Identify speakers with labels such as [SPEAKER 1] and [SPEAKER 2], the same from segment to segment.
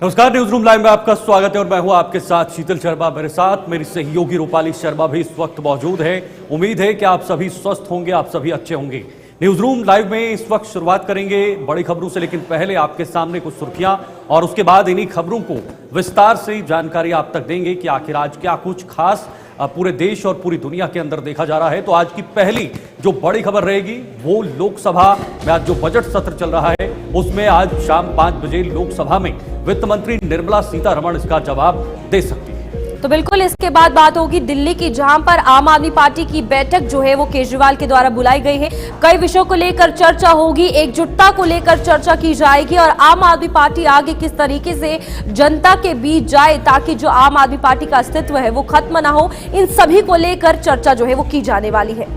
[SPEAKER 1] नमस्कार, news room live में आपका स्वागत है और मैं हूं आपके साथ शीतल शर्मा। मेरे साथ मेरी सहयोगी रूपाली शर्मा भी इस वक्त मौजूद है। उम्मीद है कि आप सभी स्वस्थ होंगे, आप सभी अच्छे होंगे। न्यूज रूम लाइव में इस वक्त शुरुआत करेंगे बड़ी खबरों से, लेकिन पहले आपके सामने कुछ सुर्खियां और उसके बाद इन्हीं खबरों को विस्तार से जानकारी आप तक देंगे कि आखिर आज क्या कुछ खास पूरे देश और पूरी दुनिया के अंदर देखा जा रहा है। तो आज की पहली जो बड़ी खबर रहेगी वो लोकसभा में आज जो बजट सत्र चल रहा है उसमें आज शाम 5 बजे लोकसभा में वित्त मंत्री निर्मला सीतारमण इसका जवाब दे सकती है।
[SPEAKER 2] तो बिल्कुल इसके बाद बात होगी दिल्ली की, जहां पर आम आदमी पार्टी की बैठक जो है वो केजरीवाल के द्वारा बुलाई गई है। कई विषयों को लेकर चर्चा होगी, एकजुटता को लेकर चर्चा की जाएगी और आम आदमी पार्टी आगे किस तरीके से जनता के बीच जाए ताकि जो आम आदमी पार्टी का अस्तित्व है वो खत्म ना हो, इन सभी को लेकर चर्चा जो है वो की जाने वाली है।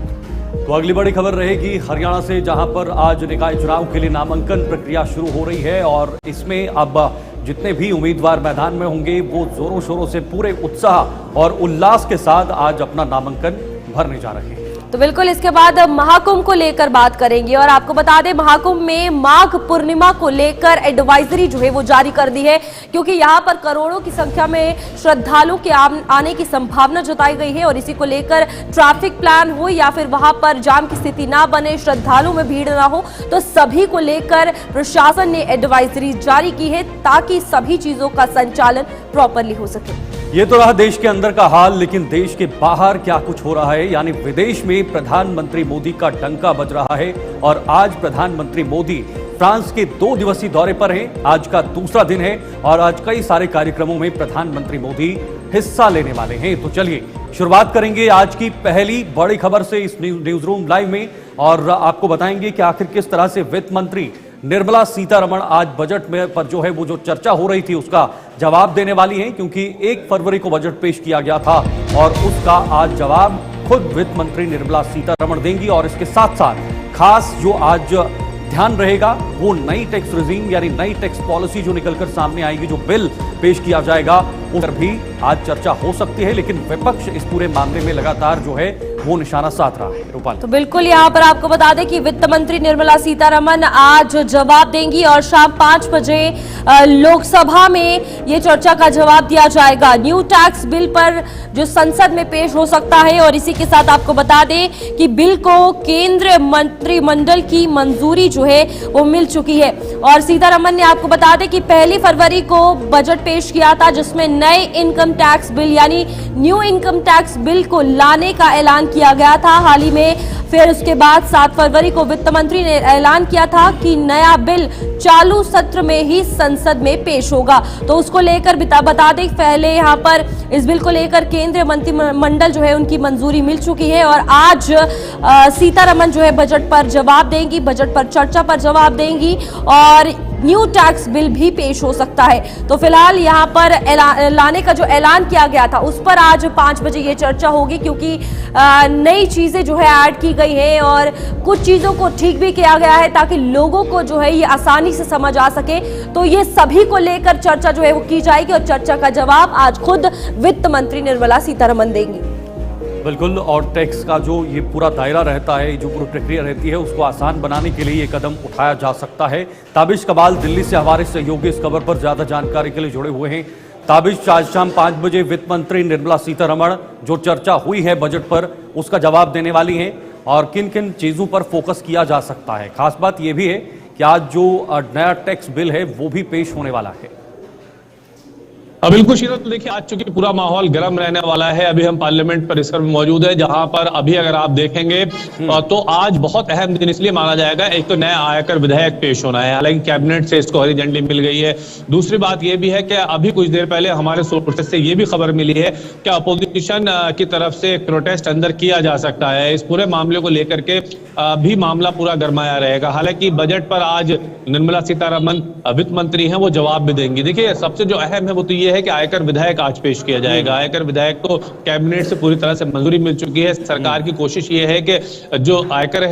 [SPEAKER 1] तो अगली बड़ी खबर रहेगी हरियाणा से, जहां पर आज निकाय चुनाव के लिए नामांकन प्रक्रिया शुरू हो रही है और इसमें अब जितने भी उम्मीदवार मैदान में होंगे वो जोरों शोरों से पूरे उत्साह और उल्लास के साथ आज अपना नामांकन भरने जा रहे हैं।
[SPEAKER 2] तो बिल्कुल इसके बाद महाकुंभ को लेकर बात करेंगे और आपको बता दें महाकुंभ में माघ पूर्णिमा को लेकर एडवाइजरी जो है वो जारी कर दी है, क्योंकि यहां पर करोड़ों की संख्या में श्रद्धालु के आने की संभावना जताई गई है और इसी को लेकर ट्रैफिक प्लान हो या फिर वहां पर जाम की स्थिति ना बने, श्रद्धालु में भीड़ ना हो, तो सभी को लेकर प्रशासन ने एडवाइजरी जारी की है ताकि सभी चीजों का संचालन प्रॉपरली हो सके।
[SPEAKER 1] ये तो रहा देश के अंदर का हाल, लेकिन देश के बाहर क्या कुछ हो रहा है, यानी विदेश में प्रधानमंत्री मोदी का डंका बज रहा है और आज प्रधानमंत्री मोदी फ्रांस के 2 दिवसीय दौरे पर हैं। आज का दूसरा दिन है और आज कई सारे कार्यक्रमों में प्रधानमंत्री मोदी हिस्सा लेने वाले हैं। तो चलिए शुरुआत करेंगे आज की पहली बड़ी खबर से इस न्यूज रूम लाइव में और आपको बताएंगे कि आखिर किस तरह से वित्त मंत्री निर्मला सीतारमण आज बजट में पर जो है वो जो चर्चा हो रही थी उसका जवाब देने वाली हैं, क्योंकि 1 फरवरी को बजट पेश किया गया था और उसका आज जवाब खुद वित्त मंत्री निर्मला सीतारमण देंगी। और इसके साथ साथ खास जो आज ध्यान रहेगा वो नई टैक्स रिजीम यानी नई टैक्स पॉलिसी जो निकलकर सामने आएगी, जो बिल पेश किया जाएगा उस पर भी आज चर्चा हो सकती है। लेकिन विपक्ष इस पूरे मामले में लगातार जो है वो निशाना साध रहा है। रूपाल,
[SPEAKER 2] तो बिल्कुल यहाँ पर आपको बता दें कि वित्त मंत्री निर्मला सीतारमण आज जवाब देंगी और शाम 5 बजे लोकसभा में ये चर्चा का जवाब दिया जाएगा। न्यू टैक्स बिल पर जो संसद में पेश हो सकता है और इसी के साथ आपको बता दें कि बिल को केंद्रीय मंत्रिमंडल की मंजूरी जो है वो मिल चुकी है और सीतारमण ने आपको बता दें कि 1 फरवरी को बजट पेश किया था जिसमें नए इनकम टैक्स बिल यानी न्यू इनकम टैक्स बिल को लाने का ऐलान किया गया था हाल ही में। फिर उसके बाद 7 फरवरी को वित्त मंत्री ने ऐलान किया था कि नया बिल चालू सत्र में ही संसद में पेश होगा। तो उसको लेकर बता दें पहले यहाँ पर इस बिल को लेकर केंद्रीय मंत्रिमंडल जो है उनकी मंजूरी मिल चुकी है और आज सीतारमण जो है बजट पर जवाब देंगी, बजट पर चर्चा पर जवाब देंगी और न्यू टैक्स बिल भी पेश हो सकता है। तो फिलहाल यहाँ पर लाने का जो ऐलान किया गया था उस पर आज 5 बजे ये चर्चा होगी, क्योंकि नई चीजें जो है ऐड की गई है और कुछ चीजों को ठीक भी किया गया है ताकि लोगों को जो है ये आसानी से समझ आ सके। तो ये सभी को लेकर चर्चा जो है वो की जाएगी और चर्चा का जवाब आज खुद वित्त मंत्री निर्मला सीतारमण देंगी।
[SPEAKER 1] बिल्कुल, और टैक्स का जो ये पूरा दायरा रहता है, जो पूरी प्रक्रिया रहती है उसको आसान बनाने के लिए ये कदम उठाया जा सकता है। ताबिश कमाल दिल्ली से हमारे सहयोगी इस खबर पर ज्यादा जानकारी के लिए जुड़े हुए हैं। ताबिश, आज शाम 5 बजे वित्त मंत्री निर्मला सीतारमण जो चर्चा हुई है बजट पर उसका जवाब देने वाली हैं और किन किन चीजों पर फोकस किया जा सकता है। खास बात यह भी है कि आज जो नया टैक्स बिल है वो भी पेश होने वाला है।
[SPEAKER 3] बिल्कुल शीतल, तो देखिए आज चूंकि पूरा माहौल गर्म रहने वाला है, अभी हम पार्लियामेंट परिसर में मौजूद है जहां पर अभी अगर आप देखेंगे तो आज बहुत अहम दिन इसलिए माना जाएगा। एक तो नया आयकर विधेयक पेश होना है, हालांकि कैबिनेट से इसको हरी झंडी मिल गई है। दूसरी बात यह भी है कि अभी कुछ देर पहले हमारे सोर्सेस से ये भी खबर मिली है कि अपोजिशन की तरफ से एक प्रोटेस्ट अंदर किया जा सकता है। इस पूरे मामले को लेकर के भी मामला पूरा गरमाया रहेगा। हालांकि बजट पर आज निर्मला सीतारमण वित्त मंत्री हैं, वो जवाब भी देंगी। देखिए सबसे जो अहम है वो तो ये यह है कि आयकर विधेयक आज पेश किया जाएगा। आयकर विधेयक को कैबिनेट से पूरी तरह से मंजूरी मिल चुकी है। सरकार की कोशिश ये है कि जो आयकर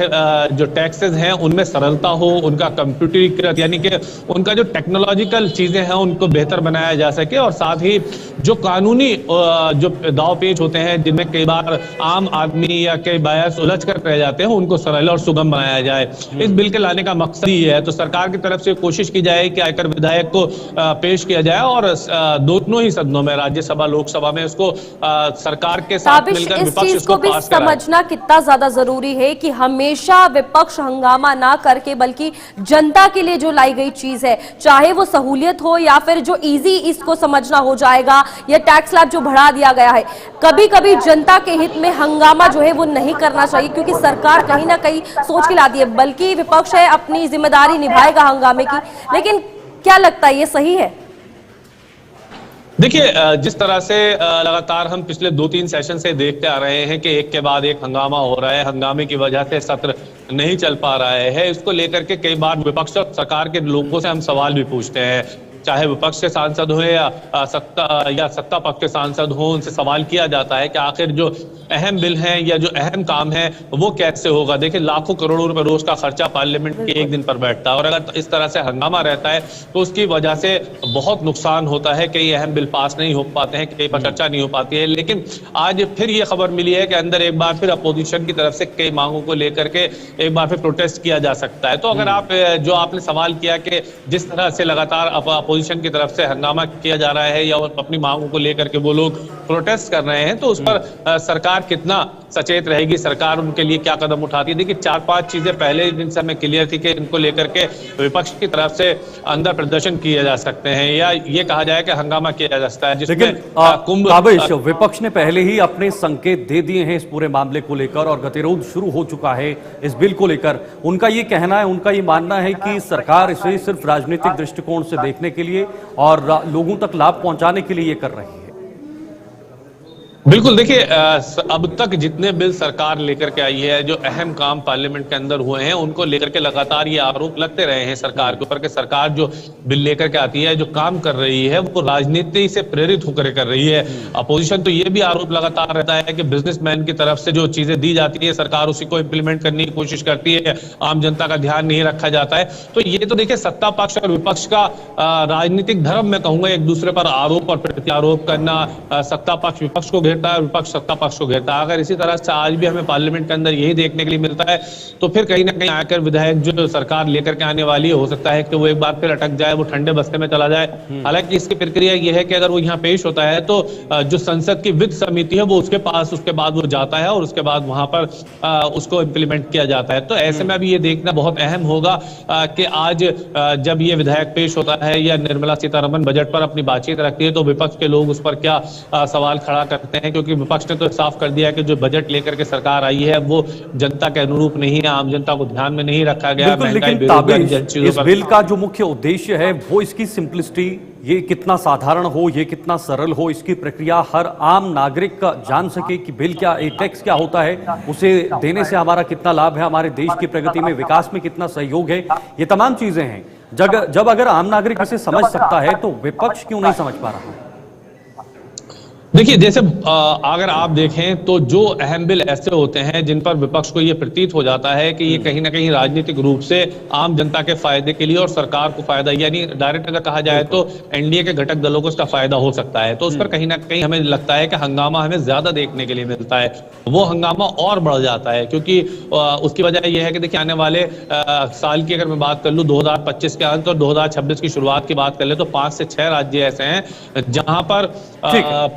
[SPEAKER 3] जो टैक्सेस हैं उनमें सरलता हो, उनका कंप्यूटरीकृत यानी कि उनका जो टेक्नोलॉजिकल चीजें हैं उनको बेहतर बनाया जा सके, और साथ ही जो कानूनी जो दाव पेच होते हैं जिनमें कई बार आम आदमी या कई बायर्स उलझ कर रह जाते हैं उनको सरल और सुगम बनाया जाए। इस बिल के लाने का मकसद ही है। तो सरकार की तरफ से कोशिश की जाए कि आयकर विधेयक को पेश किया जाए और दोनों ही सदनों में, राज्यसभा लोकसभा में, उसको सरकार के साथ मिलकर विपक्ष इसको पास कराए।
[SPEAKER 2] समझना कितना ज्यादा जरूरी है कि हमेशा विपक्ष हंगामा ना करके बल्कि जनता के लिए जो लाई गई चीज है, चाहे वो सहूलियत हो या फिर जो इजी इसको समझना हो जाएगा या टैक्स स्लैब जो बढ़ा दिया गया है, कभी कभी जनता के हित में हंगामा जो है वो नहीं करना चाहिए, क्योंकि सरकार कहीं ना कहीं सोच के लाती है। बल्कि विपक्ष है अपनी जिम्मेदारी निभाएगा हंगामे की, लेकिन क्या लगता है ये सही है?
[SPEAKER 3] देखिए, जिस तरह से लगातार हम पिछले 2-3 सेशन से देखते आ रहे हैं कि एक के बाद एक हंगामा हो रहा है, हंगामे की वजह से सत्र नहीं चल पा रहा है, इसको लेकर के कई बार विपक्ष और सरकार के लोगों से हम सवाल भी पूछते हैं, चाहे विपक्ष के सांसद हो या सत्ता पक्ष के सांसद हो, उनसे सवाल किया जाता है कि आखिर जो अहम बिल हैं या जो अहम काम है वो कैसे होगा। देखिए, लाखों करोड़ों रुपए रोज का खर्चा पार्लियामेंट के एक दिन पर बैठता है, और अगर इस तरह से हंगामा रहता है तो उसकी वजह से बहुत नुकसान होता है। कई अहम बिल पास नहीं हो पाते हैं, कई पर चर्चा नहीं हो पाती है। लेकिन आज फिर ये खबर मिली है कि अंदर एक बार फिर अपोजिशन की तरफ से कई मांगों को लेकर के एक बार फिर प्रोटेस्ट किया जा सकता है। तो अगर आप जो आपने सवाल किया कि जिस तरह से लगातार अपोजिशन की तरफ से हंगामा किया जा रहा है या अपनी मांगों को लेकर के वो लोग प्रोटेस्ट कर रहे हैं, तो उस पर सरकार कितना सचेत रहेगी, सरकार उनके लिए क्या कदम उठाती है। देखिए, 4-5 चीजें पहले दिन से हमें क्लियर थी कि इनको लेकर के विपक्ष की तरफ से अंदर प्रदर्शन किए जा सकते हैं या ये कहा जाए कि हंगामा किया जा सकता है, जिसमें
[SPEAKER 1] कुंभ विपक्ष ने पहले ही अपने संकेत दे दिए हैं इस पूरे मामले को लेकर और गतिरोध शुरू हो चुका है इस बिल को लेकर। उनका ये कहना है, उनका ये मानना है कि सरकार इसे सिर्फ राजनीतिक दृष्टिकोण से देखने के लिए और लोगों तक लाभ पहुंचाने के लिए ये कर रही है।
[SPEAKER 3] बिल्कुल, देखिए, अब तक जितने बिल सरकार लेकर के आई है, जो अहम काम पार्लियामेंट के अंदर हुए हैं, उनको लेकर के लगातार ये आरोप लगते रहे हैं सरकार के ऊपर कि सरकार जो बिल लेकर के आती है, जो काम कर रही है, वो राजनीति से प्रेरित होकर कर रही है। अपोजिशन तो ये भी आरोप लगातार रहता है कि बिजनेसमैन की तरफ से जो चीजें दी जाती है सरकार उसी को इंप्लीमेंट करने की कोशिश करती है, आम जनता का ध्यान नहीं रखा जाता है। तो ये तो देखिए सत्ता पक्ष और विपक्ष का राजनीतिक धर्म मैं कहूंगा, एक दूसरे पर आरोप और प्रत्यारोप करना। सत्ता पक्ष विपक्ष को घेरता है, विपक्ष सत्ता पक्ष को घेरता है। अगर इसी तरह से आज भी हमें पार्लियामेंट के अंदर यही देखने के लिए मिलता है तो फिर कहीं ना कहीं आयकर विधेयक जो सरकार लेकर के आने वाली है, हो सकता है कि वो एक बार फिर अटक जाए, वो ठंडे बस्ते में चला जाए। हालांकि इसकी प्रक्रिया यह है कि अगर वो यहाँ पेश होता है तो जो संसद की वित्त समिति है वो उसके पास, उसके बाद वो जाता है और उसके बाद वहां पर उसको इम्प्लीमेंट किया जाता है। तो ऐसे में अभी ये देखना बहुत अहम होगा कि आज जब ये विधेयक पेश होता है या निर्मला सीतारमण बजट पर अपनी बातचीत रखती है तो विपक्ष के लोग उस पर क्या सवाल खड़ा करते हैं, क्योंकि विपक्ष ने तो साफ कर दिया कि जो बजट लेकर के सरकार आई है वो जनता के अनुरूप नहीं है, आम जनता को ध्यान में नहीं रखा गया।
[SPEAKER 1] लेकिन इस बिल का जो मुख्य उद्देश्य है वो इसकी सिंपलिसिटी, ये कितना साधारण हो, ये कितना सरल हो, इसकी प्रक्रिया हर आम नागरिक का जान सके कि बिल क्या, टैक्स क्या होता है, उसे देने से हमारा कितना लाभ है, हमारे देश की प्रगति में, विकास में कितना सहयोग है, ये तमाम चीजें हैं। जब अगर आम नागरिक इसे समझ सकता है तो विपक्ष क्यों नहीं समझ पा रहा है?
[SPEAKER 3] देखिए, जैसे अगर आप देखें तो जो अहम बिल ऐसे होते हैं जिन पर विपक्ष को ये प्रतीत हो जाता है कि ये कहीं ना कहीं राजनीतिक रूप से आम जनता के फायदे के लिए और सरकार को फायदा, यानी डायरेक्ट अगर कहा जाए तो एनडीए के घटक दलों को इसका फायदा हो सकता है, तो उस पर कहीं ना कहीं हमें लगता है कि हंगामा हमें ज्यादा देखने के लिए मिलता है। वो हंगामा और बढ़ जाता है क्योंकि उसकी वजह यह है कि देखिए आने वाले साल की अगर मैं बात कर लूँ 2025 के अंत और 2026 की शुरुआत की बात कर ले तो 5 से 6 राज्य ऐसे हैं जहां पर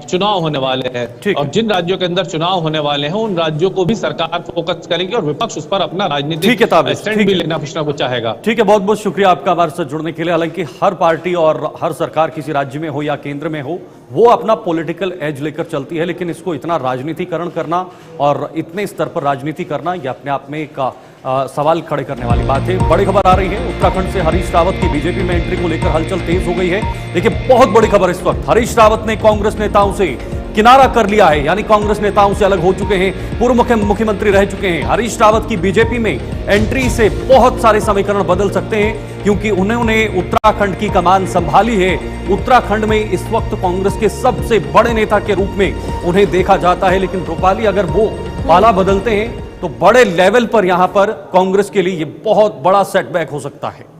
[SPEAKER 3] चुनाव होने वाले हैं, और जिन राज्यों के अंदर चुनाव होने वाले हैं उन राज्यों को भी सरकार फोकस करेगी और विपक्ष उस पर अपना राजनीतिक स्टैंड भी लेना कुछ ना कुछ चाहेगा।
[SPEAKER 1] ठीक है, बहुत बहुत शुक्रिया आपका हमारे साथ जुड़ने के लिए। हालांकि हर पार्टी और हर सरकार किसी राज्य में हो या केंद्र में हो, वो अपना पॉलिटिकल एज लेकर चलती है, लेकिन इसको इतना राजनीतिकरण करना और इतने स्तर पर राजनीति करना, यह अपने आप में एक सवाल खड़े करने वाली बात है। बड़ी खबर आ रही है उत्तराखंड से, हरीश रावत की बीजेपी में एंट्री को लेकर हलचल तेज हो गई है। देखिए, बहुत बड़ी खबर इस वक्त, हरीश रावत ने कांग्रेस नेताओं से किनारा कर लिया है, यानी कांग्रेस नेताओं से अलग हो चुके हैं, पूर्व मुख्यमंत्री रह चुके हैं। हरीश रावत की बीजेपी में एंट्री से बहुत सारे समीकरण बदल सकते हैं, क्योंकि उन्होंने उत्तराखंड की कमान संभाली है। उत्तराखंड में इस वक्त कांग्रेस के सबसे बड़े नेता के रूप में उन्हें देखा जाता है, लेकिन रूपाली अगर वो पाला बदलते हैं तो बड़े लेवल पर यहां पर कांग्रेस के लिए यह बहुत बड़ा सेटबैक हो सकता है।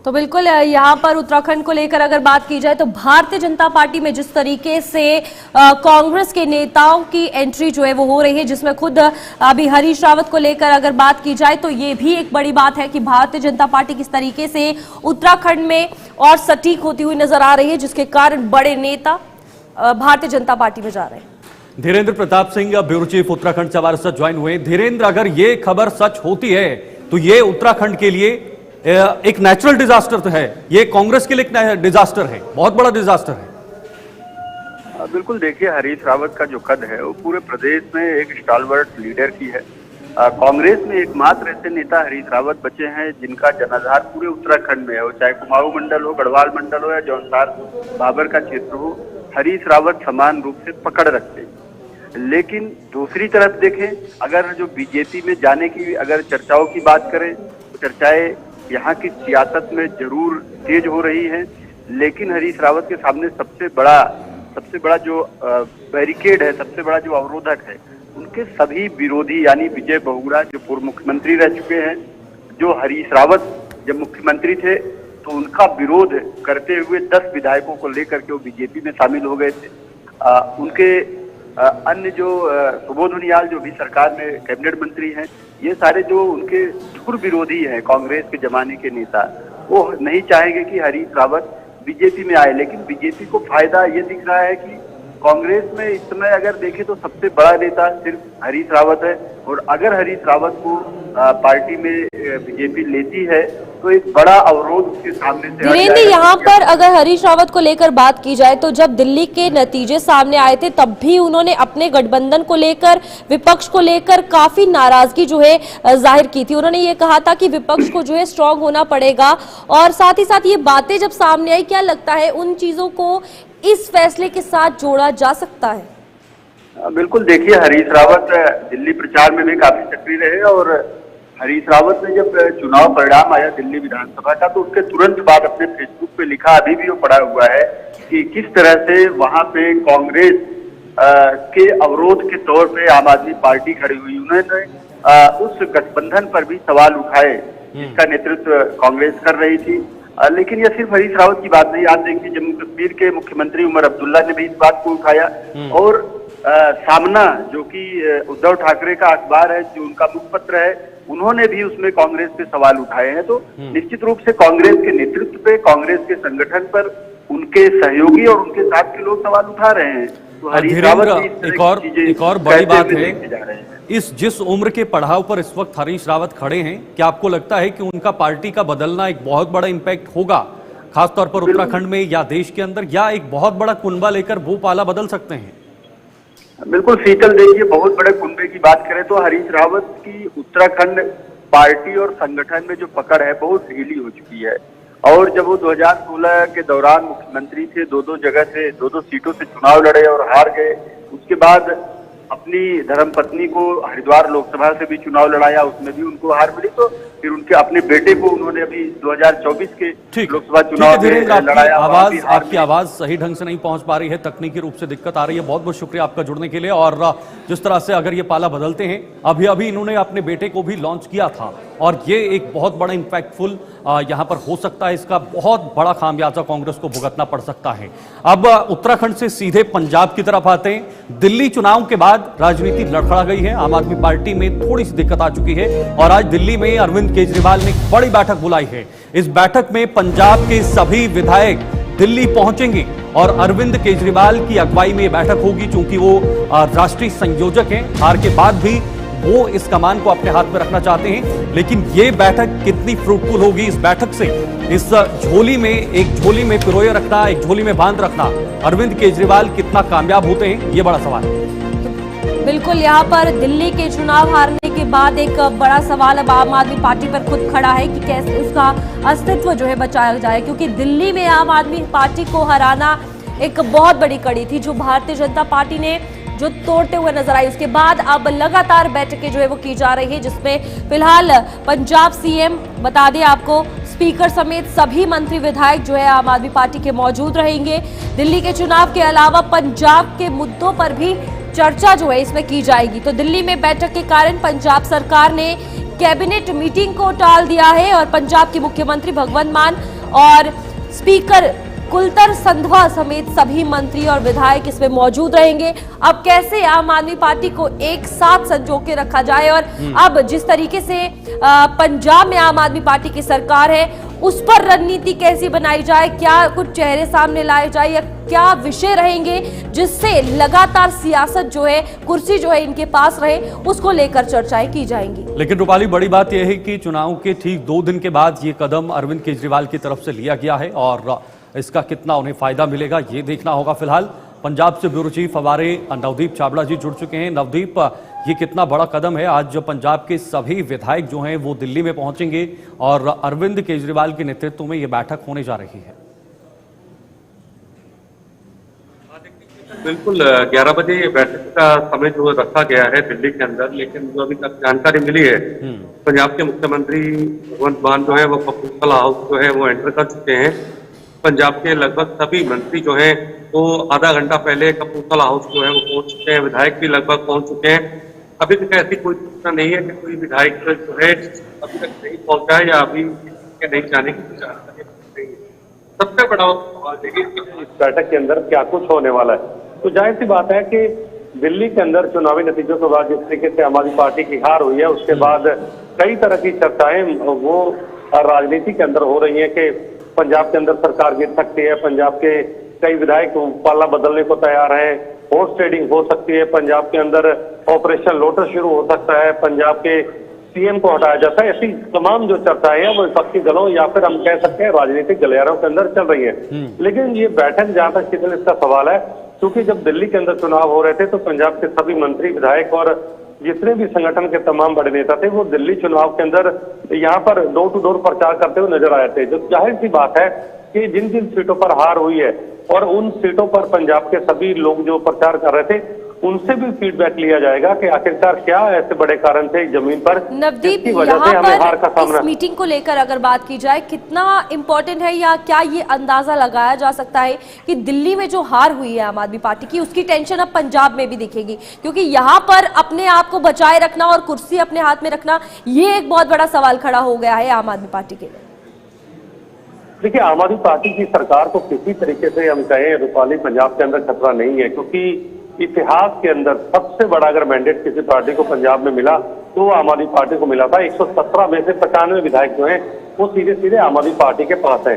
[SPEAKER 2] तो बिल्कुल यहाँ पर उत्तराखंड को लेकर अगर बात की जाए तो भारतीय जनता पार्टी में जिस तरीके से कांग्रेस के नेताओं की एंट्री जो है वो हो रही है, जिसमें खुद अभी हरीश रावत को लेकर अगर बात की जाए तो ये भी एक बड़ी बात है कि भारतीय जनता पार्टी किस तरीके से उत्तराखंड में और सटीक होती हुई नजर आ रही है, जिसके कारण बड़े नेता भारतीय जनता पार्टी में जा रहे हैं।
[SPEAKER 1] धीरेन्द्र प्रताप सिंह ब्यूरो चीफ उत्तराखंड से हमारे साथ ज्वाइन हुए। धीरेन्द्र, अगर ये खबर सच होती है तो ये उत्तराखंड के लिए एक नेचुरल डिजास्टर तो है, ये कांग्रेस के लिए एक डिजास्टर है, बहुत बड़ा डिजास्टर है।
[SPEAKER 4] बिल्कुल, देखिए हरीश रावत का जो कद है वो पूरे प्रदेश में एक स्टालवर्ट लीडर की है। कांग्रेस में एकमात्र ऐसे नेता हरीश रावत बचे हैं जिनका जनाधार पूरे उत्तराखंड में है, वो चाहे कुमाऊं मंडल हो, गढ़वाल मंडल हो या जौनसार बाबर का क्षेत्र हो, हरीश रावत समान रूप से पकड़ रखते हैं। लेकिन दूसरी तरफ देखें, अगर जो बीजेपी में जाने की अगर चर्चाओं की बात करें तो चर्चाएं यहाँ की सियासत में जरूर तेज हो रही है, लेकिन हरीश रावत के सामने सबसे बड़ा जो बैरिकेड है, सबसे बड़ा जो अवरोधक है, उनके सभी विरोधी यानी विजय बहुगुणा जो पूर्व मुख्यमंत्री रह चुके हैं, जो हरीश रावत जब मुख्यमंत्री थे तो उनका विरोध करते हुए 10 विधायकों को लेकर के वो बीजेपी में शामिल हो गए थे। उनके अन्य जो सुबोध उनियाल जो भी सरकार में कैबिनेट मंत्री हैं, ये सारे जो उनके धुर विरोधी हैं कांग्रेस के जमाने के नेता, वो नहीं चाहेंगे कि हरीश रावत बीजेपी में आए। लेकिन बीजेपी को फायदा ये दिख रहा है कि कांग्रेस में इस समय अगर देखें तो सबसे बड़ा नेता सिर्फ हरीश रावत है, और अगर हरीश रावत को पार्टी में बीजेपी लेती है तो एक बड़ा अवरोध उसके सामने से
[SPEAKER 2] धीरेन्द्र, यहाँ पर अगर हरीश रावत को लेकर बात की जाए तो जब दिल्ली के नतीजे सामने आए थे तब भी उन्होंने अपने गठबंधन को लेकर, विपक्ष को लेकर काफी नाराजगी जो है जाहिर की थी। उन्होंने ये कहा था कि विपक्ष को जो है स्ट्रांग होना पड़ेगा, और साथ ही साथ ये बातें जब सामने आई, क्या लगता है उन चीजों को इस फैसले के साथ जोड़ा जा सकता है?
[SPEAKER 4] बिल्कुल, देखिए हरीश रावत दिल्ली प्रचार में भी काफी सक्रिय रहे, और हरीश रावत ने जब चुनाव परिणाम आया दिल्ली विधानसभा का तो उसके तुरंत बाद अपने फेसबुक पे लिखा, अभी भी वो पड़ा हुआ है, कि किस तरह से वहां पे कांग्रेस के अवरोध के तौर पे आम आदमी पार्टी खड़ी हुई। उन्होंने उस गठबंधन पर भी सवाल उठाए जिसका नेतृत्व कांग्रेस कर रही थी। लेकिन यह सिर्फ हरीश रावत की बात नहीं, आप देखिए जम्मू कश्मीर के मुख्यमंत्री उमर अब्दुल्ला ने भी इस बात को उठाया, और सामना जो कि उद्धव ठाकरे का अखबार है, जो उनका मुखपत्र है, उन्होंने भी उसमें कांग्रेस पे सवाल उठाए हैं। तो निश्चित रूप से कांग्रेस के नेतृत्व पे, कांग्रेस के संगठन पर उनके सहयोगी और उनके साथ के लोग सवाल उठा रहे हैं। तो हरीश रावत
[SPEAKER 1] एक और बड़ी बात है, इस जिस उम्र के पड़ाव पर इस वक्त हरीश रावत खड़े हैं, क्या आपको लगता है कि उनका पार्टी का बदलना एक बहुत बड़ा इंपैक्ट होगा, खासतौर पर उत्तराखंड में या देश के अंदर, या एक बहुत बड़ा कुनबा लेकर वो पाला बदल सकते हैं?
[SPEAKER 4] बिल्कुल शीतल, देखिए बहुत बड़े कुनबे की बात करें तो हरीश रावत की उत्तराखंड पार्टी और संगठन में जो पकड़ है बहुत ढीली हो चुकी है। और जब वो 2016 के दौरान मुख्यमंत्री थे, दो जगह से 2 सीटों से चुनाव लड़े और हार गए, उसके बाद अपनी धर्मपत्नी को हरिद्वार लोकसभा से भी चुनाव लड़ाया, उसमें भी उनको हार मिली, तो फिर उनके अपने बेटे को उन्होंने अभी 2024 के लोकसभा चुनाव में लड़ाया।
[SPEAKER 1] आपकी आवाज सही ढंग से नहीं पहुंच पा रही है, तकनीकी रूप से दिक्कत आ रही है। बहुत बहुत शुक्रिया आपका जुड़ने के लिए। और जिस तरह से अगर ये पाला बदलते हैं, अभी इन्होंने अपने बेटे को भी लॉन्च किया था, और ये एक बहुत बड़ा इंपैक्टफुल यहां पर हो सकता है, इसका बहुत बड़ा खामियाजा कांग्रेस को भुगतना पड़ सकता है। अब उत्तराखंड से सीधे पंजाब की तरफ आते हैं। दिल्ली चुनाव के बाद राजनीति लड़खड़ा गई है, आम आदमी पार्टी में थोड़ी सी दिक्कत आ चुकी है, और आज दिल्ली में अरविंद केजरीवाल ने एक बड़ी बैठक बुलाई है। इस बैठक में पंजाब के सभी विधायक दिल्ली पहुंचेंगे, और अरविंद केजरीवाल की अगुवाई में यह बैठक होगी। चूंकि वो राष्ट्रीय संयोजक हैं, हार के बाद भी वो इस कमान को अपने हाथ में रखना चाहते हैं। लेकिन ये बैठक कितनी फ्रूटफुल होगी, इस बैठक से इस एक झोली में पिरोए रखना, एक झोली में बांध रखना, अरविंद केजरीवाल कितना कामयाब होते हैं, ये बड़ा सवाल है।
[SPEAKER 2] बिल्कुल, यहाँ पर दिल्ली के चुनाव हारने के बाद एक बड़ा सवाल अब आम आदमी पार्टी पर खुद खड़ा है कि कैसे उसका अस्तित्व जो है बचाया जाए, क्योंकि दिल्ली में आम आदमी पार्टी को हराना एक बहुत बड़ी कड़ी थी जो भारतीय जनता पार्टी ने जो तोड़ते हुए नजर आई। उसके बाद अब लगातार बैठकें जो है वो की जा रही है, जिसमें फिलहाल पंजाब सीएम, बता दें आपको, स्पीकर समेत सभी मंत्री विधायक जो है आम आदमी पार्टी के मौजूद रहेंगे। दिल्ली के चुनाव के अलावा पंजाब के मुद्दों पर भी चर्चा जो है इसमें की जाएगी। तो दिल्ली में बैठक के कारण पंजाब सरकार ने कैबिनेट मीटिंग को टाल दिया है और पंजाब के मुख्यमंत्री भगवंत मान और स्पीकर कुलतर संधवा समेत सभी मंत्री और विधायक इसमें मौजूद रहेंगे। अब कैसे आम आदमी पार्टी को एक साथ संजो के रखा जाए और अब जिस तरीके से पंजाब में आम आदमी पार्टी की सरकार है उस पर रणनीति कैसी बनाई जाए, क्या कुछ चेहरे सामने लाए जाए या क्या विषय रहेंगे जिससे लगातार सियासत जो है, कुर्सी जो है इनके पास रहे, उसको लेकर चर्चाएं की जाएंगी।
[SPEAKER 1] लेकिन रूपाली, बड़ी बात यह है कि चुनाव के ठीक 2 दिन के बाद ये कदम अरविंद केजरीवाल की तरफ से लिया गया है और इसका कितना उन्हें फायदा मिलेगा ये देखना होगा। फिलहाल पंजाब से ब्यूरो चीफ हमारे नवदीप चावड़ा जी जुड़ चुके हैं। नवदीप, ये कितना बड़ा कदम है, आज जो पंजाब के सभी विधायक जो हैं वो दिल्ली में पहुंचेंगे और अरविंद केजरीवाल के नेतृत्व में ये बैठक होने जा रही है।
[SPEAKER 5] बिल्कुल 11 बजे ये बैठक का समय जो रखा गया है दिल्ली के अंदर, लेकिन जो अभी तक जानकारी मिली है पंजाब के मुख्यमंत्री भगवंत मान जो है वो कपूरथला हाउस जो है वो एंटर कर चुके हैं। पंजाब के लगभग सभी मंत्री जो हैं वो आधा घंटा पहले कपूरथला हाउस जो है वो पहुंच चुके हैं, विधायक भी लगभग पहुंच चुके हैं। अभी तक ऐसी कोई सूचना नहीं है कि कोई विधायक जो है अभी तक नहीं पहुंचा है या अभी नहीं जाने की जानकारी नहीं है। सबसे बड़ा सवाल देखिए इस बैठक के अंदर क्या कुछ होने वाला है। तो जाहिर सी बात है कि दिल्ली के अंदर चुनावी नतीजों के बाद जिस तरीके से आम आदमी पार्टी की हार हुई है उसके बाद कई तरह की चर्चाएं वो राजनीति के अंदर हो रही है कि पंजाब के अंदर सरकार गिर सकती है, पंजाब के कई विधायक पाला बदलने को तैयार हैं, हॉर्स ट्रेडिंग हो सकती है, पंजाब के अंदर ऑपरेशन लोटस शुरू हो सकता है, पंजाब के सीएम को हटाया जाता है। ऐसी तमाम जो चर्चाएं हैं वो विपक्षी दलों या फिर हम कह सकते हैं राजनीतिक गलियारों के अंदर चल रही है। लेकिन ये बैठक जहां तक कितने इसका सवाल है, क्योंकि जब दिल्ली के अंदर चुनाव हो रहे थे तो पंजाब के सभी मंत्री विधायक और जितने भी संगठन के तमाम बड़े नेता थे वो दिल्ली चुनाव के अंदर यहाँ पर डोर टू डोर प्रचार करते हुए नजर आए थे। जो जाहिर सी बात है कि जिन जिन सीटों पर हार हुई है और उन सीटों पर पंजाब के सभी लोग जो प्रचार कर रहे थे उनसे भी फीडबैक लिया जाएगा कि आखिरकार क्या ऐसे बड़े कारण थे जमीन पर
[SPEAKER 2] नवदीप,
[SPEAKER 5] जिसकी वजह से हमें हार का सामना।
[SPEAKER 2] इस मीटिंग को लेकर अगर बात की जाए कितना इम्पोर्टेंट है या क्या ये अंदाजा लगाया जा सकता है कि दिल्ली में जो हार हुई है आम आदमी पार्टी की उसकी टेंशन अब पंजाब में भी दिखेगी, क्योंकि यहाँ पर अपने आप को बचाए रखना और कुर्सी अपने हाथ में रखना ये एक बहुत बड़ा सवाल खड़ा हो गया है आम आदमी पार्टी के लिए।
[SPEAKER 5] देखिए, आम आदमी पार्टी की सरकार को किसी तरीके से हम कहें रूपाली पंजाब के अंदर खतरा नहीं है, क्योंकि इतिहास के अंदर सबसे बड़ा अगर मैंडेट किसी पार्टी को पंजाब में मिला तो वो आम आदमी पार्टी को मिला था। 117 में से 95 विधायक जो हैं वो सीधे सीधे आम आदमी पार्टी के पास है।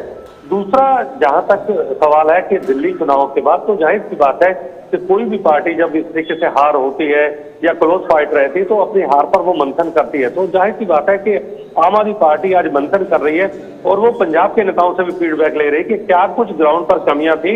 [SPEAKER 5] दूसरा, जहां तक सवाल है कि दिल्ली चुनाव के बाद तो जाहिर सी बात है कि कोई भी पार्टी जब इस तरीके से हार होती है या क्लोज फाइट रहती है तो अपनी हार पर वो मंथन करती है। तो जाहिर सी बात है कि आम आदमी पार्टी आज मंथन कर रही है और वो पंजाब के नेताओं से भी फीडबैक ले रही है कि क्या कुछ ग्राउंड पर कमियां थी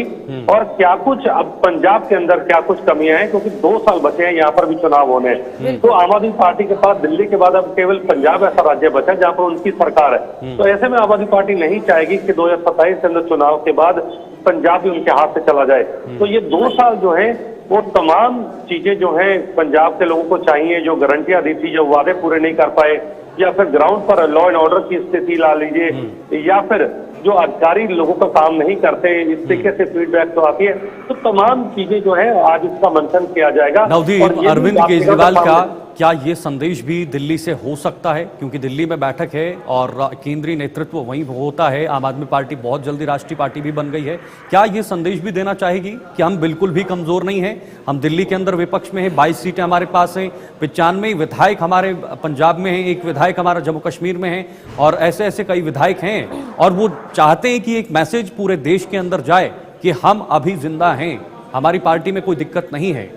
[SPEAKER 5] और क्या कुछ अब पंजाब के अंदर क्या कुछ कमियां हैं, क्योंकि 2 साल बचे हैं यहाँ पर भी चुनाव होने हैं। तो आम आदमी पार्टी के पास दिल्ली के बाद अब केवल पंजाब ऐसा राज्य बचा है जहाँ पर उनकी सरकार है। तो ऐसे में आम आदमी पार्टी नहीं चाहेगी कि 2027 के अंदर चुनाव के बाद पंजाब भी उनके हाथ से चला जाए। तो ये 2 साल जो है वो तमाम चीजें जो है पंजाब के लोगों को चाहिए, जो गारंटियां दी थी, जो वादे पूरे नहीं कर पाए, या फिर ग्राउंड पर लॉ एंड ऑर्डर की स्थिति ला लीजिए, या फिर जो अधिकारी लोगों का काम नहीं करते, इस तरीके से फीडबैक तो आती है। तो तमाम चीजें जो है आज इसका मंथन किया जाएगा।
[SPEAKER 1] नवदीप, अरविंद केजरीवाल का क्या ये संदेश भी दिल्ली से हो सकता है, क्योंकि दिल्ली में बैठक है और केंद्रीय नेतृत्व वहीं होता है, आम आदमी पार्टी बहुत जल्दी राष्ट्रीय पार्टी भी बन गई है, क्या ये संदेश भी देना चाहेगी कि हम बिल्कुल भी कमजोर नहीं हैं, हम दिल्ली के अंदर विपक्ष में हैं, 22 सीटें हमारे पास हैं, 95 विधायक हमारे पंजाब में हैं, 1 विधायक हमारा जम्मू कश्मीर में है और ऐसे ऐसे कई विधायक हैं और वो चाहते हैं कि एक मैसेज पूरे देश के अंदर जाए कि हम अभी जिंदा हैं, हमारी पार्टी में कोई दिक्कत नहीं है।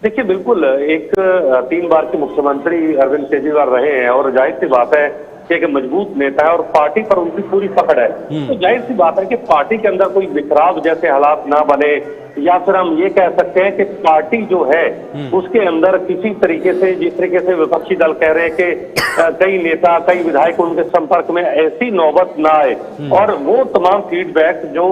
[SPEAKER 5] देखिए, बिल्कुल 3 बार के मुख्यमंत्री अरविंद केजरीवाल रहे हैं और जाहिर सी बात है कि एक मजबूत नेता है और पार्टी पर उनकी पूरी पकड़ है। तो जाहिर सी बात है कि पार्टी के अंदर कोई बिखराव जैसे हालात ना बने,
[SPEAKER 6] या फिर हम ये कह सकते हैं कि पार्टी जो है उसके अंदर किसी तरीके से, जिस तरीके से विपक्षी दल कह रहे हैं कि कई नेता, कई विधायक उनके संपर्क में, ऐसी नौबत ना आए। और वो तमाम फीडबैक जो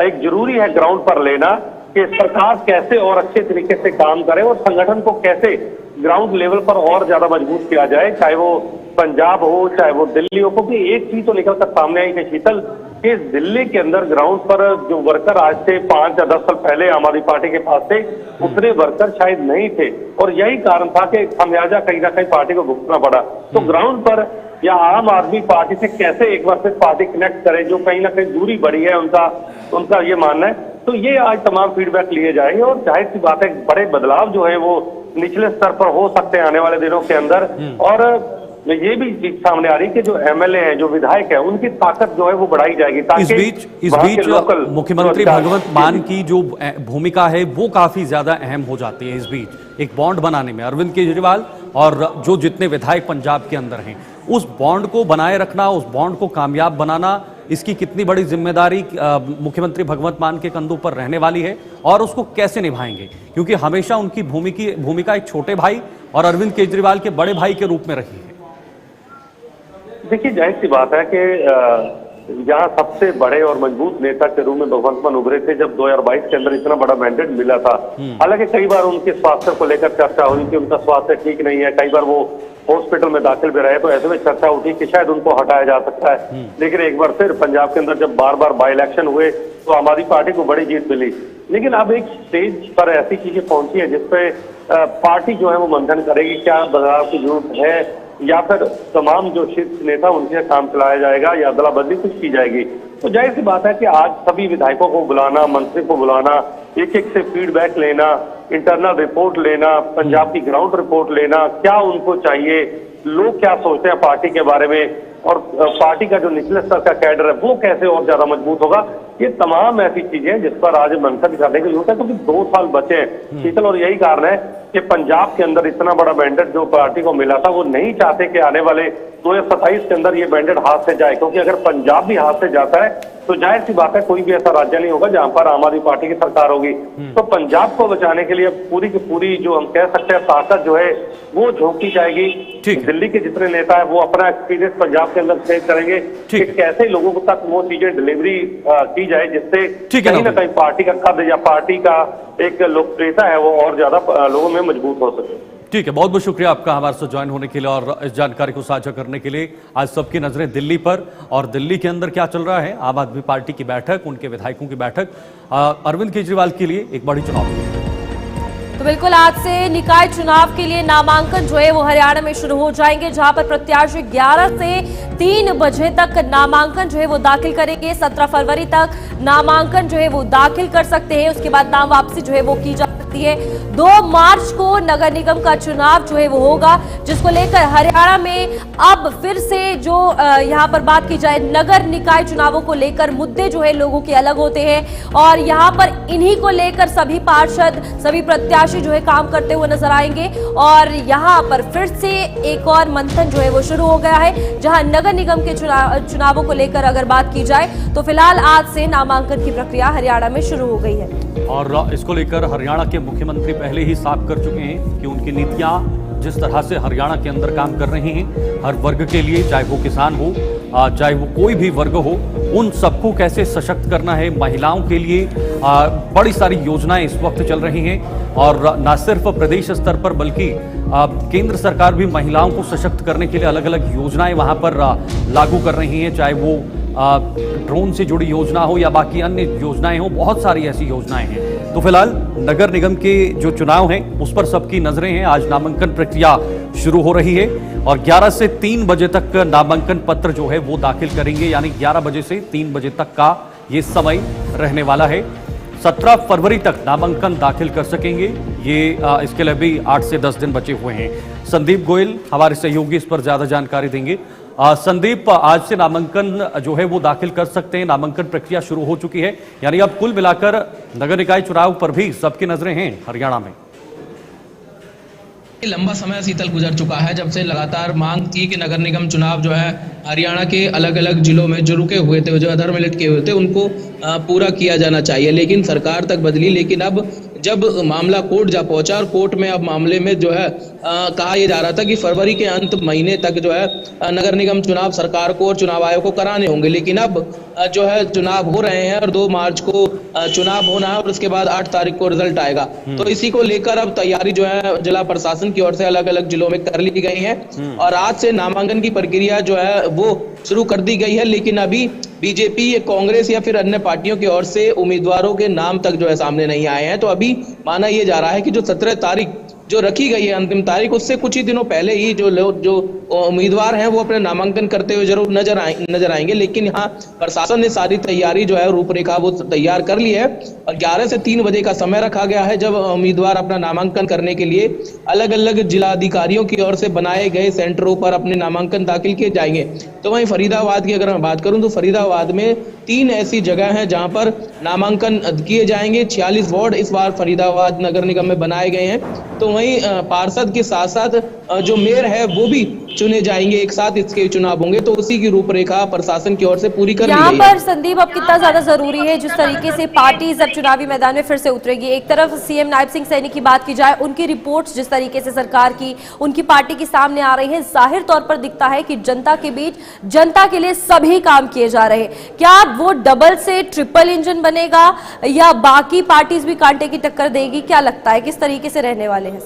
[SPEAKER 6] एक जरूरी है ग्राउंड पर लेना कि सरकार कैसे और अच्छे तरीके से काम करे और संगठन को कैसे ग्राउंड लेवल पर और ज्यादा मजबूत किया जाए, चाहे वो पंजाब हो चाहे वो दिल्ली हो। क्योंकि एक चीज तो निकल कर सामने आई कि शीतल, कि दिल्ली के अंदर ग्राउंड पर जो वर्कर आज से 5 या 10 साल पहले आम आदमी पार्टी के पास थे, उतने वर्कर शायद नहीं थे। और यही कारण था कि खामियाजा कहीं ना कहीं पार्टी को भुगतना पड़ा। तो ग्राउंड पर या आम आदमी पार्टी से कैसे एक बार फिर पार्टी कनेक्ट करे, जो कहीं ना कहीं दूरी बढ़ी है उनका ये मानना है। तो ये आज तमाम फीडबैक लिए जाएंगे और जाहिर सी बात है बड़े बदलाव जो है वो निचले स्तर पर हो सकते हैं आने वाले दिनों के अंदर। और ये भी चीज सामने आ रही है कि जो एमएलए हैं, जो विधायक है, उनकी ताकत जो है वो बढ़ाई जाएगी। ताकि
[SPEAKER 1] इस बीच मुख्यमंत्री भगवंत मान की जो भूमिका है वो काफी ज्यादा अहम हो जाती है। इस बीच एक बॉन्ड बनाने में अरविंद केजरीवाल और जो जितने विधायक पंजाब के अंदर हैं, उस बॉन्ड को बनाए रखना, उस बॉन्ड को कामयाब बनाना, इसकी कितनी बड़ी जिम्मेदारी मुख्यमंत्री भगवंत मान के कंधों पर रहने वाली है और उसको कैसे निभाएंगे? क्योंकि हमेशा उनकी भूमिका एक छोटे भाई और अरविंद केजरीवाल के बड़े भाई के रूप में रही है।
[SPEAKER 6] देखिए, जाहिर सी बात है कि यहाँ सबसे बड़े और मजबूत नेता के रूप में भगवंत मान उभरे थे जब 2022 के अंदर इतना बड़ा मैंडेट मिला था। हालांकि कई बार उनके स्वास्थ्य को लेकर चर्चा हुई कि उनका स्वास्थ्य ठीक नहीं है, कई बार वो हॉस्पिटल में दाखिल भी रहे, तो ऐसे में चर्चा उठी कि शायद उनको हटाया जा सकता है। लेकिन एक बार फिर पंजाब के अंदर जब बार बार बाई इलेक्शन हुए तो आम आदमी पार्टी को बड़ी जीत मिली। लेकिन अब एक स्टेज पर ऐसी चीजें पहुंची है जिसपे पार्टी जो है वो मंथन करेगी, क्या बदलाव की जरूरत है या फिर तमाम जो शीर्ष नेता उनसे काम चलाया जाएगा या अदला बदली कुछ की जाएगी। तो जाहिर सी बात है कि आज सभी विधायकों को बुलाना, मंत्री को बुलाना, एक एक से फीडबैक लेना, इंटरनल रिपोर्ट लेना, पंजाब की ग्राउंड रिपोर्ट लेना, क्या उनको चाहिए, लोग क्या सोचते हैं पार्टी के बारे में, और पार्टी का जो निचले स्तर का कैडर है वो कैसे और ज्यादा मजबूत होगा, ये तमाम ऐसी चीजें हैं जिस पर आज मंथन करने की जरूरत है। क्योंकि 2 साल बचे हैं शीतल, और यही कारण है कि पंजाब के अंदर इतना बड़ा मैंडेट जो पार्टी को मिला था, वो नहीं चाहते कि आने वाले 2027 के अंदर ये मैंडेट हाथ से जाए। क्योंकि अगर पंजाब भी हाथ से जाता है तो जाहिर सी बात है कोई भी ऐसा राज्य नहीं होगा जहां पर आम आदमी पार्टी की सरकार होगी। तो पंजाब को बचाने के लिए पूरी की पूरी जो हम कह सकते हैं ताकत जो है वो झोंकी जाएगी। दिल्ली के जितने नेता है वो अपना एक्सपीरियंस पंजाब के अंदर शेयर करेंगे कि कैसे लोगों तक वो चीजें डिलीवरी की जाए जिससे कहीं ना कहीं पार्टी का कद या पार्टी का एक लोकप्रियता है वो और ज्यादा लोगों में मजबूत हो सके।
[SPEAKER 1] ठीक है, बहुत बहुत शुक्रिया आपका हमारे साथ ज्वाइन होने के लिए और इस जानकारी को साझा करने के लिए। आज सबकी नजरें दिल्ली पर और दिल्ली के अंदर क्या चल रहा है, आम आदमी पार्टी की बैठक, उनके विधायकों की बैठक, अरविंद केजरीवाल के लिए एक बड़ी चुनौती।
[SPEAKER 2] तो बिल्कुल आज से निकाय चुनाव के लिए नामांकन जो है वो हरियाणा में शुरू हो जाएंगे, जहां पर प्रत्याशी 11 से 3 बजे तक नामांकन जो है वो दाखिल करेंगे। 17 फरवरी तक नामांकन जो है वो दाखिल कर सकते हैं, उसके बाद नाम वापसी जो है वो की जा सकती है। 2 मार्च को नगर निगम का चुनाव जो है वो होगा, जिसको लेकर हरियाणा में अब फिर से जो यहाँ पर बात की जाए नगर निकाय चुनावों को लेकर मुद्दे जो है लोगों के अलग होते हैं और यहाँ पर इन्हीं को लेकर सभी पार्षद, सभी प्रत्याशी जो है काम करते हुए नजर आएंगे। और यहाँ पर फिर से एक और मंथन जो है वो शुरू हो गया है, जहां नगर निगम के चुनावों को लेकर अगर बात की जाए तो फिलहाल आज से नामांकन की प्रक्रिया हरियाणा में शुरू हो गई है।
[SPEAKER 1] और इसको लेकर हरियाणा के मुख्यमंत्री पहले ही साफ कर चुके हैं कि उनकी नीतियां जिस तरह से हरियाणा के अंदर काम कर रही हैं, हर वर्ग के लिए, चाहे वो किसान हो, चाहे वो कोई भी वर्ग हो, उन सबको कैसे सशक्त करना है। महिलाओं के लिए बड़ी सारी योजनाएं इस वक्त चल रही हैं और न सिर्फ प्रदेश स्तर पर बल्कि केंद्र सरकार भी महिलाओं को सशक्त करने के लिए अलग अलग योजनाएं वहां पर लागू कर रही हैं, चाहे वो ड्रोन से जुड़ी योजना हो या बाकी अन्य योजनाएं हो, बहुत सारी ऐसी योजनाएं हैं। तो फिलहाल नगर निगम के जो चुनाव हैं उस पर सबकी नजरें हैं। आज नामांकन प्रक्रिया शुरू हो रही है और 11 से 3 बजे तक नामांकन पत्र जो है वो दाखिल करेंगे, यानी 11 बजे से 3 बजे तक का ये समय रहने वाला है। 17 फरवरी तक नामांकन दाखिल कर सकेंगे, ये इसके लिए भी 8 से 10 दिन बचे हुए हैं। संदीप गोयल हमारे सहयोगी इस पर ज्यादा जानकारी देंगे। संदीप, आज से नामांकन जो है वो दाखिल कर सकते हैं, नामांकन प्रक्रिया शुरू हो चुकी है, यानी अब कुल मिलाकर नगर निकाय चुनाव पर भी सबकी नजरें हैं हरियाणा में।
[SPEAKER 7] लंबा समय शीतल गुजर चुका है जब से लगातार मांग थी कि नगर निगम चुनाव जो है हरियाणा के अलग अलग जिलों में जो रुके हुए थे, जो अधर में लटके हुए थे, उनको पूरा किया जाना चाहिए। लेकिन सरकार तक बदली, लेकिन अब जब मामला कोर्ट जा पहुंचा और कोर्ट में अब मामले में जो है कहा यह जा रहा था कि फरवरी के अंत महीने तक जो है नगर निगम चुनाव सरकार को और चुनाव आयोग को कराने होंगे। लेकिन अब जो है चुनाव हो रहे हैं और 2 मार्च को चुनाव होना है और उसके बाद 8 तारीख को रिजल्ट आएगा। तो इसी को लेकर अब तैयारी जो है जिला प्रशासन की ओर से अलग अलग जिलों में कर ली गई है और आज से नामांकन की प्रक्रिया जो है वो शुरू कर दी गई है। लेकिन अभी बीजेपी या कांग्रेस या फिर अन्य पार्टियों की ओर से उम्मीदवारों के नाम तक जो है सामने नहीं आए हैं। तो अभी माना यह जा रहा है कि जो 17 तारीख जो रखी गई है अंतिम तारीख, उससे कुछ ही दिनों पहले ही जो उम्मीदवार हैं वो अपने नामांकन करते हुए जरूर नजर आएंगे। लेकिन यहाँ प्रशासन ने सारी तैयारी जो है रूपरेखा वो तैयार कर ली है और 11 से 3 बजे का समय रखा गया है जब उम्मीदवार अपना नामांकन करने के लिए अलग अलग जिलाधिकारियों की ओर से बनाए गए सेंटरों पर अपने नामांकन दाखिल किए जाएंगे। तो वहीं फरीदाबाद की अगर मैं बात करूं तो फरीदाबाद में 3 ऐसी जगह हैं जहां पर नामांकन किए जाएंगे। 46 वार्ड इस बार फरीदाबाद नगर निगम में बनाए गए हैं। तो वहीं पार्षद के साथ साथ जो मेयर है वो भी चुने जाएंगे, एक साथ इसके चुनाव होंगे। तो उसी की रूपरेखा प्रशासन की ओर से पूरी कर ली गई है।
[SPEAKER 2] यहाँ पर संदीप अब कितना ज्यादा जरूरी है जिस तरीके से पार्टीज अब चुनावी मैदान में फिर से उतरेगी। एक तरफ सीएम नायब सिंह सैनी की बात की जाए, उनकी रिपोर्ट्स जिस तरीके से सरकार की उनकी पार्टी के सामने आ रही है, जाहिर तौर पर दिखता है कि जनता के बीच जनता के लिए सभी काम किए जा रहे हैं। क्या वो डबल से ट्रिपल इंजन बनेगा या बाकी पार्टीज भी कांटे की टक्कर देगी? क्या लगता है किस तरीके से रहने वाले हैं?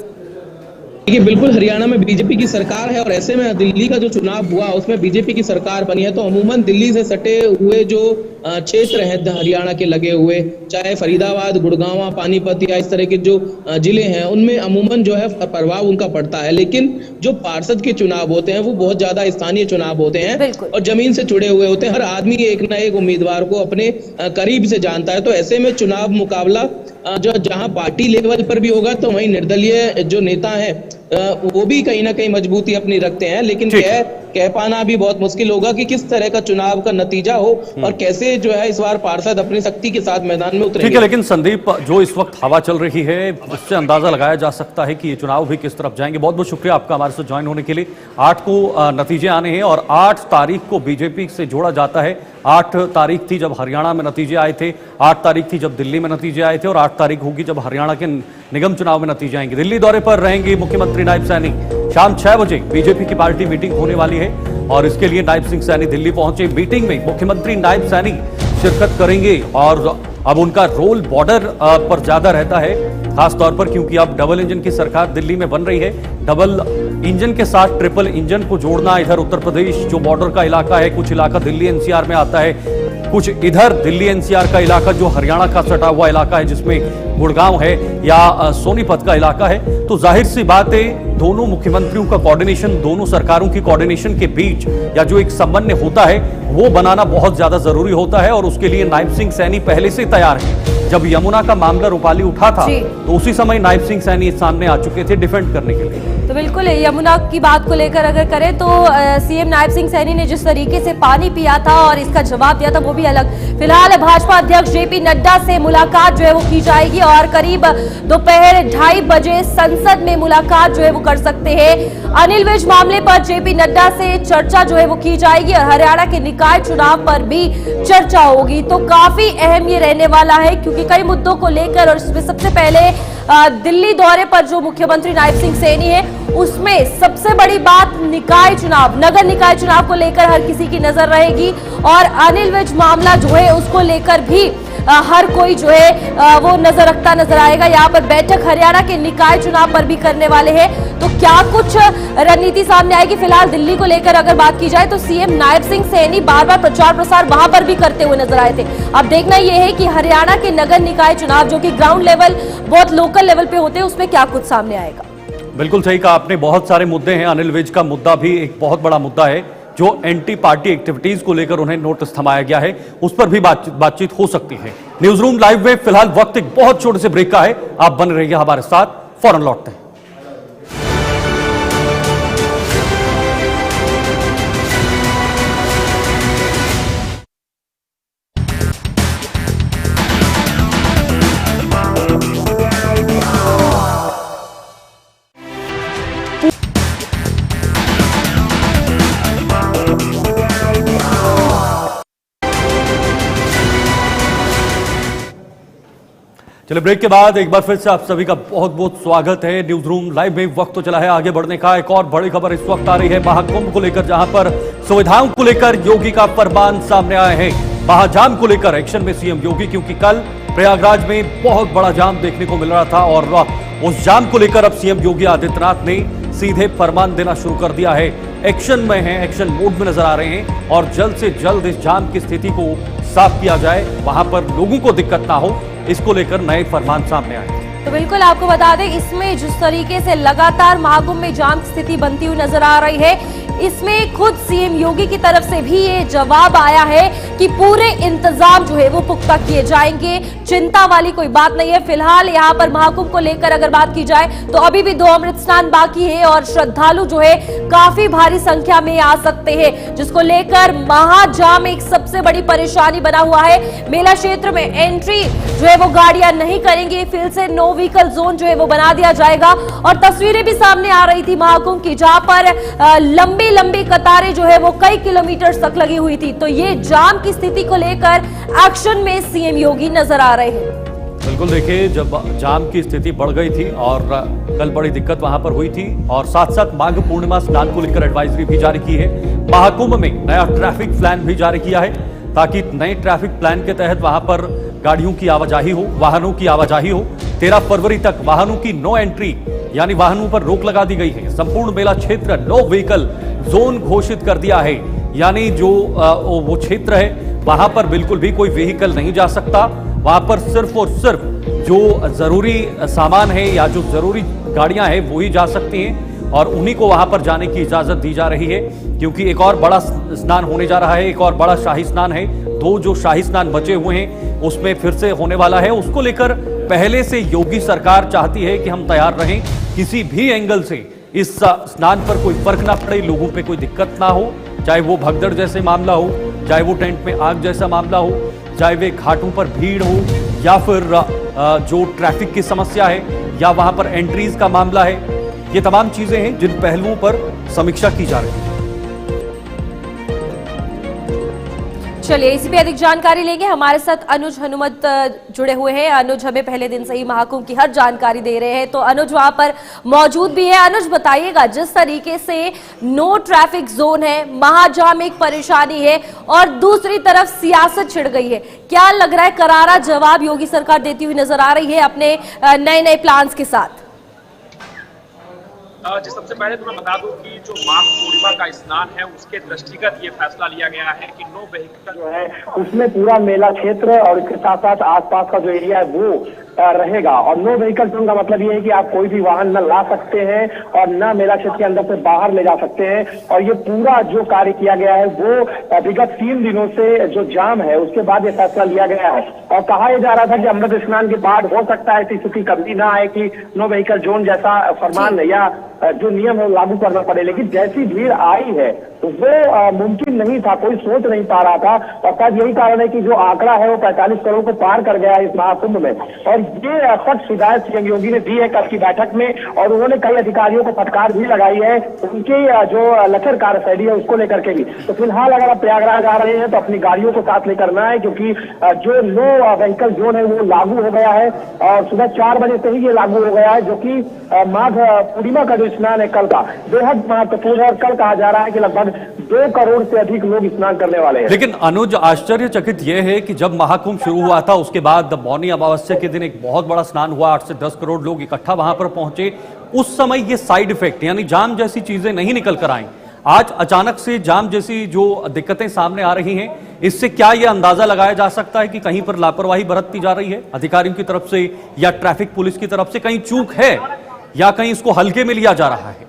[SPEAKER 7] देखिए, बिल्कुल हरियाणा में बीजेपी की सरकार है और ऐसे में दिल्ली का जो चुनाव हुआ उसमें बीजेपी की सरकार बनी है। तो अमूमन दिल्ली से सटे हुए जो क्षेत्र हैं हरियाणा के लगे हुए, चाहे फरीदाबाद, गुड़गांव, पानीपत या इस तरह के जो जिले हैं, उनमें अमूमन जो है प्रभाव उनका पड़ता है। लेकिन जो पार्षद के चुनाव होते हैं वो बहुत ज्यादा स्थानीय चुनाव होते हैं और जमीन से जुड़े हुए होते हैं। हर आदमी एक न एक उम्मीदवार को अपने करीब से जानता है। तो ऐसे में चुनाव मुकाबला जो जहां पार्टी लेवल पर भी होगा तो वहीं निर्दलीय जो नेता हैं वो भी कहीं ना कहीं मजबूती अपनी रखते हैं। लेकिन कह पाना भी बहुत मुश्किल होगा कि किस तरह का चुनाव का नतीजा हो और कैसे जो है इस बार पार्षद अपनी शक्ति के साथ मैदान में उतरेंगे।
[SPEAKER 1] ठीक है, लेकिन संदीप, जो इस वक्त हवा चल रही है उससे अंदाजा लगाया जा सकता है कि ये चुनाव भी किस तरफ जाएंगे। बहुत बहुत शुक्रिया आपका हमारे साथ ज्वाइन होने के लिए। 8 को नतीजे आने हैं और 8 तारीख को बीजेपी से जोड़ा जाता है। 8 तारीख थी जब हरियाणा में नतीजे आए थे, 8 तारीख थी जब दिल्ली में नतीजे आए थे और 8 तारीख होगी जब हरियाणा के निगम चुनाव में नतीजे आएंगे। दिल्ली दौरे पर रहेंगे मुख्यमंत्री नायब सैनी। शाम 6 बजे बीजेपी की पार्टी मीटिंग होने वाली है और इसके लिए नायब सिंह सैनी दिल्ली पहुंचे। मीटिंग में मुख्यमंत्री नायब सैनी शिरकत करेंगे और अब उनका रोल बॉर्डर पर ज्यादा रहता है, खास तौर पर क्योंकि अब डबल इंजन की सरकार दिल्ली में बन रही है। डबल इंजन के साथ ट्रिपल इंजन को जोड़ना, इधर उत्तर प्रदेश जो बॉर्डर का इलाका है, कुछ इलाका दिल्ली एनसीआर में आता है, कुछ इधर दिल्ली एनसीआर का इलाका जो हरियाणा का सटा हुआ इलाका है जिसमें गुड़गांव है या सोनीपत का इलाका है। तो जाहिर सी बात है दोनों मुख्यमंत्रियों का कोऑर्डिनेशन, दोनों सरकारों की कोऑर्डिनेशन के बीच या जो एक समन्वय होता है वो बनाना बहुत ज्यादा जरूरी होता है और उसके लिए नायब सिंह सैनी पहले से तैयार है। जब यमुना का मामला रूपाली उठा था तो उसी समय नायब सिंह सैनी सामने आ चुके थे डिफेंड करने के लिए।
[SPEAKER 2] तो बिल्कुल यमुना की बात को लेकर अगर करें तो सीएम नायब सिंह सैनी ने जिस तरीके से पानी पिया था और इसका जवाब दिया था वो भी अलग। फिलहाल भाजपा अध्यक्ष जेपी नड्डा से मुलाकात जो है वो की जाएगी और करीब दोपहर 2:30 बजे संसद में मुलाकात जो है वो कर सकते हैं। अनिल विज मामले पर जेपी नड्डा से चर्चा जो है वो की जाएगी और हरियाणा के निकाय चुनाव पर भी चर्चा होगी। तो काफी अहम ये रहने वाला है क्योंकि कई मुद्दों को लेकर और इसमें सबसे पहले दिल्ली दौरे पर जो मुख्यमंत्री नायब सिंह सैनी है उसमें सबसे बड़ी बात निकाय चुनाव, नगर निकाय चुनाव को लेकर हर किसी की नजर रहेगी और अनिल विज मामला जो है उसको लेकर भी हर कोई जो है वो नजर रखता नजर आएगा। यहाँ पर बैठक हरियाणा के निकाय चुनाव पर भी करने वाले हैं। तो क्या कुछ रणनीति सामने आएगी? फिलहाल दिल्ली को लेकर अगर बात की जाए तो सीएम नायब सिंह सैनी बार बार प्रचार प्रसार वहां पर भी करते हुए नजर आए थे। अब देखना यह है कि हरियाणा के नगर निकाय चुनाव जो कि ग्राउंड लेवल, बहुत लोकल लेवल पे होते हैं, उसमें क्या कुछ सामने आएगा।
[SPEAKER 1] बिल्कुल सही कहा आपने, बहुत सारे मुद्दे हैं। अनिल विज का मुद्दा भी एक बहुत बड़ा मुद्दा है जो एंटी पार्टी एक्टिविटीज को लेकर उन्हें नोटिस थमाया गया है, उस पर भी बातचीत हो सकती है। न्यूज रूम लाइव में फिलहाल वक्त एक बहुत छोटे से ब्रेक का है, आप बने रहिए हमारे साथ, फौरन लौटते हैं। चलिए ब्रेक के बाद एक बार फिर से आप सभी का बहुत बहुत स्वागत है न्यूज रूम लाइव में। वक्त तो चला है आगे बढ़ने का। एक और बड़ी खबर इस वक्त आ रही है महाकुंभ को लेकर, जहां पर सुविधाओं को लेकर योगी का फरमान सामने आए हैं। महाजाम को लेकर एक्शन में सीएम योगी, क्योंकि कल प्रयागराज में बहुत बड़ा जाम देखने को मिल रहा था और उस जाम को लेकर अब सीएम योगी आदित्यनाथ ने सीधे फरमान देना शुरू कर दिया है। एक्शन में है, एक्शन मोड में नजर आ रहे हैं और जल्द से जल्द इस जाम की स्थिति को साफ किया जाए, वहां पर लोगों को दिक्कत ना हो, इसको लेकर नए फरमान सामने आए।
[SPEAKER 2] तो बिल्कुल आपको बता दें, इसमें जिस तरीके से लगातार महाकुंभ में जाम की स्थिति बनती हुई नजर आ रही है, इसमें खुद सीएम योगी की तरफ से भी ये जवाब आया है कि पूरे इंतजाम जो है वो पुख्ता किए जाएंगे, चिंता वाली कोई बात नहीं है। फिलहाल यहाँ पर महाकुंभ को लेकर अगर बात की जाए तो अभी भी 2 अमृत स्नान बाकी है और श्रद्धालु जो है काफी भारी संख्या में आ सकते हैं, जिसको लेकर महाजाम एक सबसे बड़ी परेशानी बना हुआ है। मेला क्षेत्र में एंट्री जो है वो गाड़ियां नहीं करेंगी, फिर से नो व्हीकल जोन जो है वो बना दिया जाएगा। और तस्वीरें भी सामने आ रही थी महाकुंभ की, जहां पर लंबी कतारें जो है वो कई किलोमीटर तक लगी हुई थी। तो ये जाम की स्थिति को लेकर एक्शन में सीएम योगी नजर आ रहे हैं।
[SPEAKER 1] बिल्कुल देखिए, जब जाम की स्थिति बढ़ गई थी और कल बड़ी दिक्कत वहां पर हुई थी और साथ साथ माघ पूर्णिमा स्नान को लेकर एडवाइजरी भी जारी की है। महाकुंभ में नया ट्रैफिक प्लान भी जारी किया है, ताकि नए ट्रैफिक प्लान के तहत वहां पर गाड़ियों की आवाजाही हो, वाहनों की आवाजाही हो। 13 फरवरी तक वाहनों की नो एंट्री यानी वाहनों पर रोक लगा दी गई है। संपूर्ण मेला क्षेत्र नो व्हीकल जोन घोषित कर दिया है, यानी जो वो क्षेत्र है वहां पर बिल्कुल भी कोई व्हीकल नहीं जा सकता। वहां पर सिर्फ और सिर्फ जो जरूरी सामान है या जो जरूरी गाड़ियां हैं वो ही जा सकती हैं और उन्हीं को वहां पर जाने की इजाजत दी जा रही है, क्योंकि एक और बड़ा स्नान होने जा रहा है। एक और बड़ा शाही स्नान है, 2 जो शाही स्नान बचे हुए हैं उसमें फिर से होने वाला है। उसको लेकर पहले से योगी सरकार चाहती है कि हम तैयार रहें, किसी भी एंगल से इस स्नान पर कोई फर्क ना पड़े, लोगों पे कोई दिक्कत ना हो, चाहे वो भगदड़ जैसे मामला हो, चाहे वो टेंट में आग जैसा मामला हो, चाहे वे घाटों पर भीड़ हो या फिर जो ट्रैफिक की समस्या है या वहां पर एंट्रीज का मामला है। ये तमाम चीजें हैं जिन पहलुओं पर समीक्षा की जा रही है।
[SPEAKER 2] चलिए इसी पे अधिक जानकारी लेंगे। हमारे साथ अनुज हनुमत जुड़े हुए हैं। अनुज हमें पहले दिन से ही महाकुंभ की हर जानकारी दे रहे हैं, तो अनुज वहां पर मौजूद भी है। अनुज बताइएगा, जिस तरीके से नो ट्रैफिक जोन है, महाजाम एक परेशानी है और दूसरी तरफ सियासत छिड़ गई है, क्या लग रहा है करारा जवाब योगी सरकार देती हुई नजर आ रही है अपने नए प्लान्स के साथ?
[SPEAKER 8] जी, सबसे पहले तो मैं बता दूं कि जो माघ पूर्णिमा का स्नान है उसके दृष्टिगत ये फैसला लिया गया है कि नो व्हीकल
[SPEAKER 9] जो है उसमें पूरा मेला क्षेत्र और इसके साथ साथ आसपास का जो एरिया है वो रहेगा। और नो व्हीकल जोन का मतलब ये है कि आप कोई भी वाहन न ला सकते हैं और न मेला क्षेत्र के अंदर से बाहर ले जा सकते हैं। और ये पूरा जो कार्य किया गया है वो विगत 3 दिनों से जो जाम है उसके बाद ये फैसला लिया गया है। और कहा यह जा रहा था कि अमृत स्नान के बाद हो सकता है ऐसी स्थिति कभी ना आए कि नो व्हीकल जोन जैसा फरमान या जो नियम है लागू करना पड़े, लेकिन जैसी भीड़ आई है तो वो मुमकिन नहीं था, कोई सोच नहीं पा रहा था। और शायद यही कारण है कि जो आंकड़ा है वो 45 करोड़ को पार कर गया है इस महाकुंभ में। और ये सख्त हिदायत सीएम योगी ने दी है कल की बैठक में, और उन्होंने कई अधिकारियों को फटकार भी लगाई है उनकी जो लचर कार्यशैली है उसको लेकर के भी। तो फिलहाल अगर आप प्रयागराज आ रहे हैं तो अपनी गाड़ियों को साथ लेकर ना है, क्योंकि जो नो व्हीकल जोन है वो लागू हो गया है और सुबह 4 बजे से ही ये लागू हो गया है, जो कि माघ पूर्णिमा का जो स्नान है कल का बेहद महत्वपूर्ण है। और कल कहा जा रहा है कि लगभग 2 करोड़ से अधिक लोग स्नान करने वाले हैं।
[SPEAKER 1] लेकिन अनुज, आश्चर्यचकित यह है कि जब महाकुंभ शुरू हुआ था उसके बाद मौनी अमावस्या के दिन एक बहुत बड़ा स्नान हुआ, 8 से 10 करोड़ लोग इकट्ठा वहां पर पहुंचे। उस समय ये साइड इफेक्ट यानी जाम जैसी चीजें नहीं निकल कर आई। आज अचानक से जाम जैसी जो दिक्कतें सामने आ रही हैं, इससे क्या यह अंदाजा लगाया जा सकता है कि कहीं पर लापरवाही बरती जा रही है अधिकारियों की तरफ से या ट्रैफिक पुलिस की तरफ से? कहीं चूक है या कहीं इसको हल्के में लिया जा रहा है?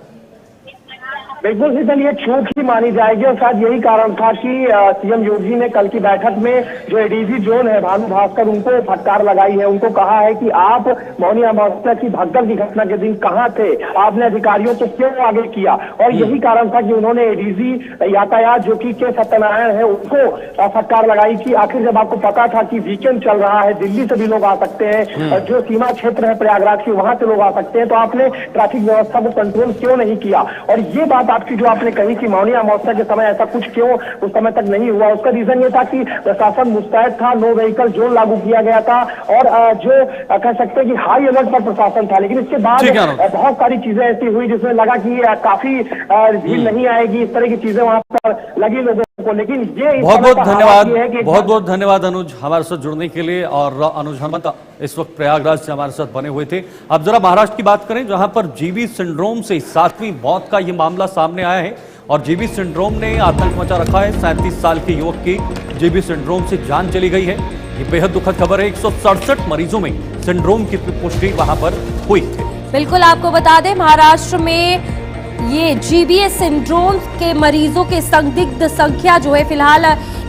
[SPEAKER 9] बिल्कुल शीतल, ये चूक ही मानी जाएगी और शायद यही कारण था कि सीएम योगी ने कल की बैठक में जो एडीजी जोन है भानु भास्कर उनको फटकार लगाई है। उनको कहा है कि आप मौनी अमावस्या की भगदड़ की घटना के दिन कहाँ थे, आपने अधिकारियों को क्यों आगे किया? और यही कारण था कि उन्होंने एडीजी यातायात जो कि के सत्यनारायण है उनको फटकार लगाई कि आखिर जब आपको पता था कि वीकेंड चल रहा है, दिल्ली से भी लोग आ सकते हैं, जो सीमा क्षेत्र है प्रयागराज की वहां से लोग आ सकते हैं, तो आपने ट्रैफिक व्यवस्था को कंट्रोल क्यों नहीं किया? और ये बात बात की जो आपने कही कि मौनी अमावस्या के समय ऐसा कुछ क्यों उस समय तक नहीं हुआ, उसका रीजन ये था कि प्रशासन मुस्तैद था, नो व्हीकल जोन लागू किया गया था और जो कह सकते हैं कि हाई अलर्ट पर प्रशासन था। लेकिन इसके बाद बहुत सारी चीजें ऐसी हुई जिसमें लगा कि काफी भीड़ नहीं आएगी, इस तरह की चीजें वहां पर लगी लोगों को। लेकिन ये
[SPEAKER 1] बहुत बहुत धन्यवाद अनुज हमारे साथ जुड़ने के लिए। और अनुज हेमंत इस वक्त प्रयागराज से हमारे साथ बने हुए थे। अब जरा महाराष्ट्र की बात करें, जहां पर जीबी सिंड्रोम से 7वीं मौत का ये मामला सामने आया है और जीबी सिंड्रोम ने आतंक मचा रखा है। 37 साल के युवक की जीबी सिंड्रोम से जान चली गई है। ये बेहद दुखद खबर है। 167 मरीजों में सिंड्रोम की पुष्टि वहां पर हुई थी।
[SPEAKER 2] बिल्कुल, आपको बता दें महाराष्ट्र में ये जीबीएस सिंड्रोम के मरीजों के संदिग्ध संख्या जो है फिलहाल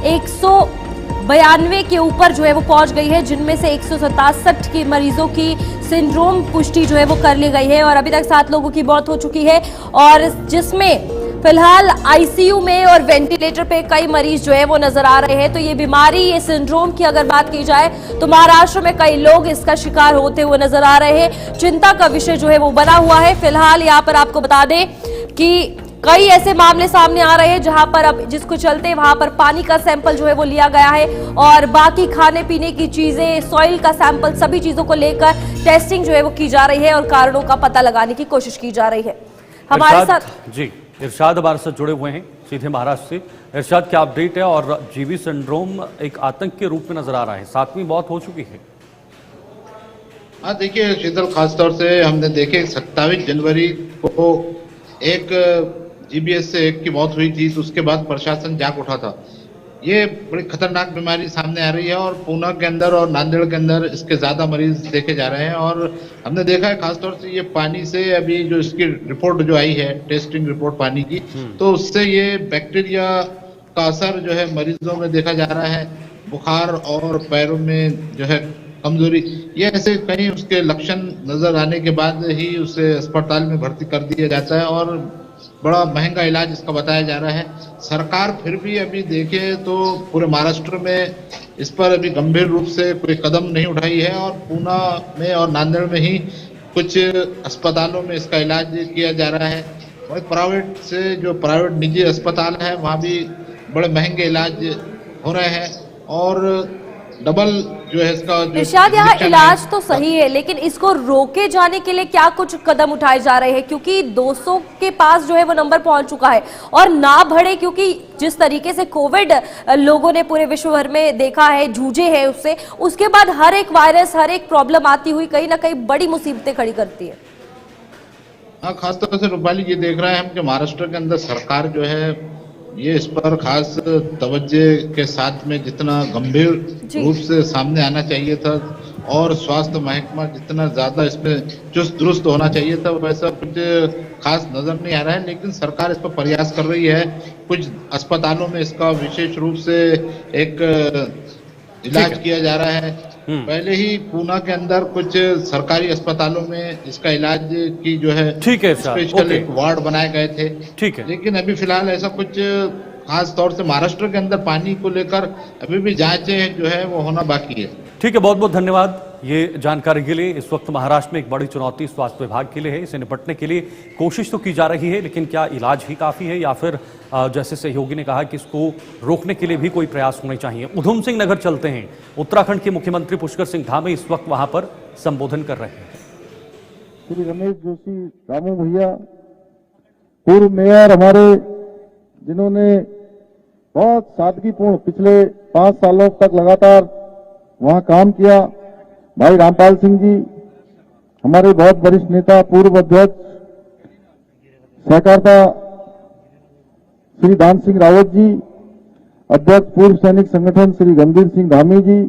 [SPEAKER 2] 192 के ऊपर जो है वो पहुंच गई है, जिनमें से 167 के मरीजों की सिंड्रोम पुष्टि जो है वो कर ली गई है और अभी तक 7 लोगों की मौत हो चुकी है और जिसमें फिलहाल आईसीयू में और वेंटिलेटर पे कई मरीज जो है वो नजर आ रहे हैं। तो ये बीमारी, ये सिंड्रोम की अगर बात की जाए तो महाराष्ट्र में कई लोग इसका शिकार होते हुए नजर आ रहे हैं। चिंता का विषय जो है वो बना हुआ है। फिलहाल यहाँ पर आपको बता दें कि कई ऐसे मामले सामने आ रहे हैं जहां पर अब जिसको चलते वहां पर पानी का सैंपल जो है वो लिया गया है और बाकी खाने पीने की चीजें, सॉइल का सैंपल, सभी चीजों को लेकर टेस्टिंग जो है वो की जा रही है और कारणों का पता लगाने की कोशिश की जा रही है। हमारे साथ
[SPEAKER 1] जी इरशाद हमारे साथ जुड़े हुए हैं सीधे महाराष्ट्र से। इरशाद, क्या अपडेट है? और जीबी सिंड्रोम एक आतंक के रूप में नजर आ रहा है, 7वीं मौत हो चुकी है।
[SPEAKER 10] हाँ देखिए शीतल, खासतौर से हमने देखे 27 जनवरी को एक जीबीएस से एक की मौत हुई थी, तो उसके बाद प्रशासन जाग उठा था। ये बड़ी खतरनाक बीमारी सामने आ रही है और पूना के अंदर और नांदेड़ के अंदर इसके ज्यादा मरीज देखे जा रहे हैं और हमने देखा है खासतौर से ये पानी से अभी जो इसकी रिपोर्ट जो आई है, टेस्टिंग रिपोर्ट पानी की, तो उससे ये बैक्टीरिया का असर जो है मरीजों में देखा जा रहा है। बुखार और पैरों में जो है कमजोरी, ये ऐसे कई उसके लक्षण नजर आने के बाद ही उसे अस्पताल में भर्ती कर दिया जाता है और बड़ा महंगा इलाज इसका बताया जा रहा है। सरकार फिर भी अभी देखे तो पूरे महाराष्ट्र में इस पर अभी गंभीर रूप से कोई कदम नहीं उठाई है और पूना में और नांदेड़ में ही कुछ अस्पतालों में इसका इलाज किया जा रहा है। और प्राइवेट से जो प्राइवेट निजी अस्पताल है वहाँ भी बड़े महंगे इलाज हो रहे हैं और डबल जो है इसका
[SPEAKER 2] इरशाद, यहाँ इलाज तो सही है लेकिन इसको रोके जाने के लिए क्या कुछ कदम उठाए जा रहे हैं? क्योंकि 200 के पास जो है वो नंबर पहुंच चुका है और ना बढ़े, क्योंकि जिस तरीके से कोविड लोगों ने पूरे विश्व भर में देखा है, जूझे हैं उससे, उसके बाद हर एक वायरस, हर एक प्रॉब्लम आती हुई कहीं ना कहीं बड़ी मुसीबतें खड़ी करती है।
[SPEAKER 10] हाँ, खासतौर से रूपाली ये देख रहे हैं हम कि महाराष्ट्र के अंदर सरकार जो है ये इस पर खास तवज्जो के साथ में जितना गंभीर रूप से सामने आना चाहिए था और स्वास्थ्य महकमा जितना ज्यादा इसमें चुस्त दुरुस्त होना चाहिए था वैसा कुछ खास नजर नहीं आ रहा है। लेकिन सरकार इस पर प्रयास कर रही है। कुछ अस्पतालों में इसका विशेष रूप से एक इलाज किया जा रहा है। पहले ही पूना के अंदर कुछ सरकारी अस्पतालों में इसका इलाज की जो है स्पेशल एक वार्ड बनाए गए थे।
[SPEAKER 1] ठीक है,
[SPEAKER 10] लेकिन अभी फिलहाल ऐसा कुछ खास तौर से महाराष्ट्र के अंदर पानी को लेकर अभी भी जांचें जो है वो होना बाकी है।
[SPEAKER 1] ठीक है, बहुत बहुत धन्यवाद ये जानकारी के लिए। इस वक्त महाराष्ट्र में एक बड़ी चुनौती स्वास्थ्य विभाग के लिए है। इसे निपटने के लिए कोशिश तो की जा रही है, लेकिन क्या इलाज ही काफी है या फिर जैसे सहयोगी ने कहा कि इसको रोकने के लिए भी कोई प्रयास होने चाहिए। उधम सिंह नगर चलते हैं। उत्तराखंड के मुख्यमंत्री पुष्कर सिंह धामी इस वक्त वहां पर संबोधन कर रहे हैं।
[SPEAKER 11] श्री रमेश जोशी रामू भैया, पूर्व मेयर हमारे, जिन्होंने बहुत सादगीपूर्ण पिछले 5 सालों तक लगातार वहां काम किया। भाई रामपाल सिंह जी, हमारे बहुत वरिष्ठ नेता, पूर्व अध्यक्ष सहकारिता श्री दान सिंह रावत जी, अध्यक्ष पूर्व सैनिक संगठन श्री गंभीर सिंह धामी जी,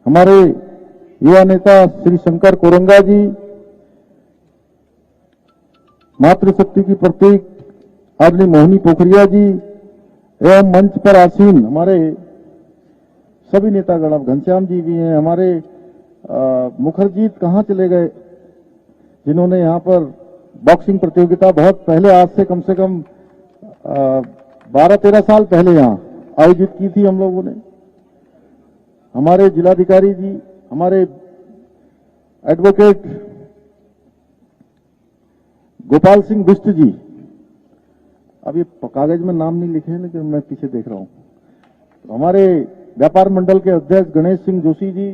[SPEAKER 11] हमारे युवा नेता श्री शंकर कोरंगा जी, मातृशक्ति की प्रतीक आदरणीय मोहिनी पोखरिया जी एवं मंच पर आसीन हमारे सभी नेतागण, अब घनश्याम जी भी हैं, हमारे मुखर्जी कहाँ चले गए, जिन्होंने यहाँ पर बॉक्सिंग प्रतियोगिता बहुत पहले, आज से कम 12-13 साल पहले यहाँ आयोजित की थी हम लोगों ने। हमारे जिलाधिकारी जी, हमारे एडवोकेट गोपाल सिंह बिष्ट जी, अब ये कागज में नाम नहीं लिखे हैं, लेकिन मैं पीछे देख रहा हूं। तो हमारे व्यापार मंडल के अध्यक्ष गणेश सिंह जोशी जी,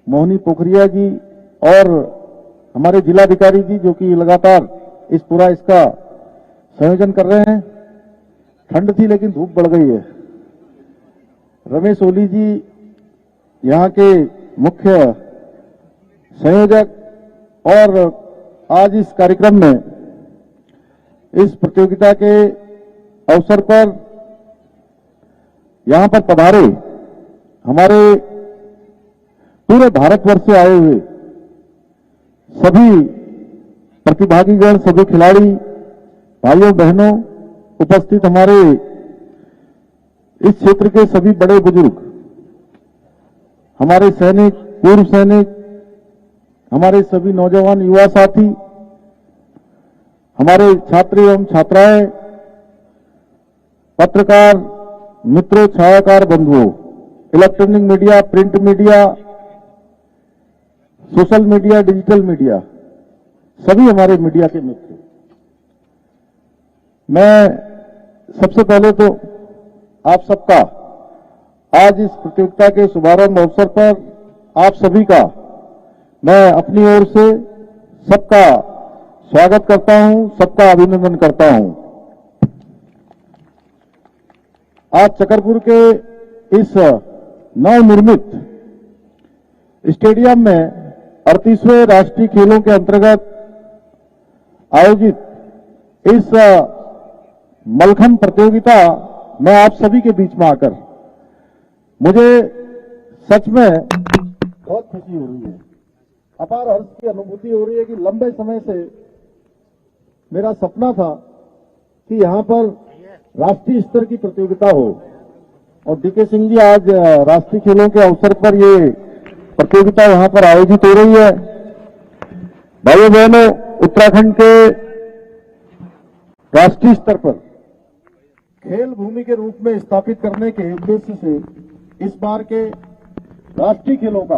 [SPEAKER 11] मोहिनी पोखरिया जी और हमारे जिलाधिकारी जी, जो कि लगातार इसका संयोजन कर रहे हैं। ठंड थी लेकिन धूप बढ़ गई है। रमेश ओली जी यहाँ के मुख्य संयोजक, और आज इस कार्यक्रम में, इस प्रतियोगिता के अवसर पर यहां पर पधारे हमारे पूरे भारतवर्ष से आए हुए सभी प्रतिभागीगण, सभी खिलाड़ी, भाइयों बहनों, उपस्थित हमारे इस क्षेत्र के सभी बड़े बुजुर्ग, हमारे सैनिक, पूर्व सैनिक, हमारे सभी नौजवान युवा साथी, हमारे छात्र एवं छात्राएं, पत्रकार मित्रों, छायाकार बंधुओं, electronic media, print media, social media, digital media, सभी हमारे मीडिया के मित्र, मैं सबसे पहले तो आप सबका आज इस प्रतियोगिता के शुभारंभ अवसर पर आप सभी का मैं अपनी ओर से सबका स्वागत करता हूं, सबका अभिनंदन करता हूं। आज चकरपुर के इस नवनिर्मित स्टेडियम में 38वें राष्ट्रीय खेलों के अंतर्गत आयोजित इस मलखंभ प्रतियोगिता में आप सभी के बीच में आकर मुझे सच में बहुत खुशी हो रही है, अपार हर्ष की अनुभूति हो रही है कि लंबे समय से मेरा सपना था कि यहां पर राष्ट्रीय स्तर की प्रतियोगिता हो, और डीके सिंह जी आज राष्ट्रीय खेलों के अवसर पर ये प्रतियोगिता यहां पर आयोजित हो रही है। भाइयों बहनों, उत्तराखंड के राष्ट्रीय स्तर पर खेल भूमि के रूप में स्थापित करने के उद्देश्य से इस बार के राष्ट्रीय खेलों का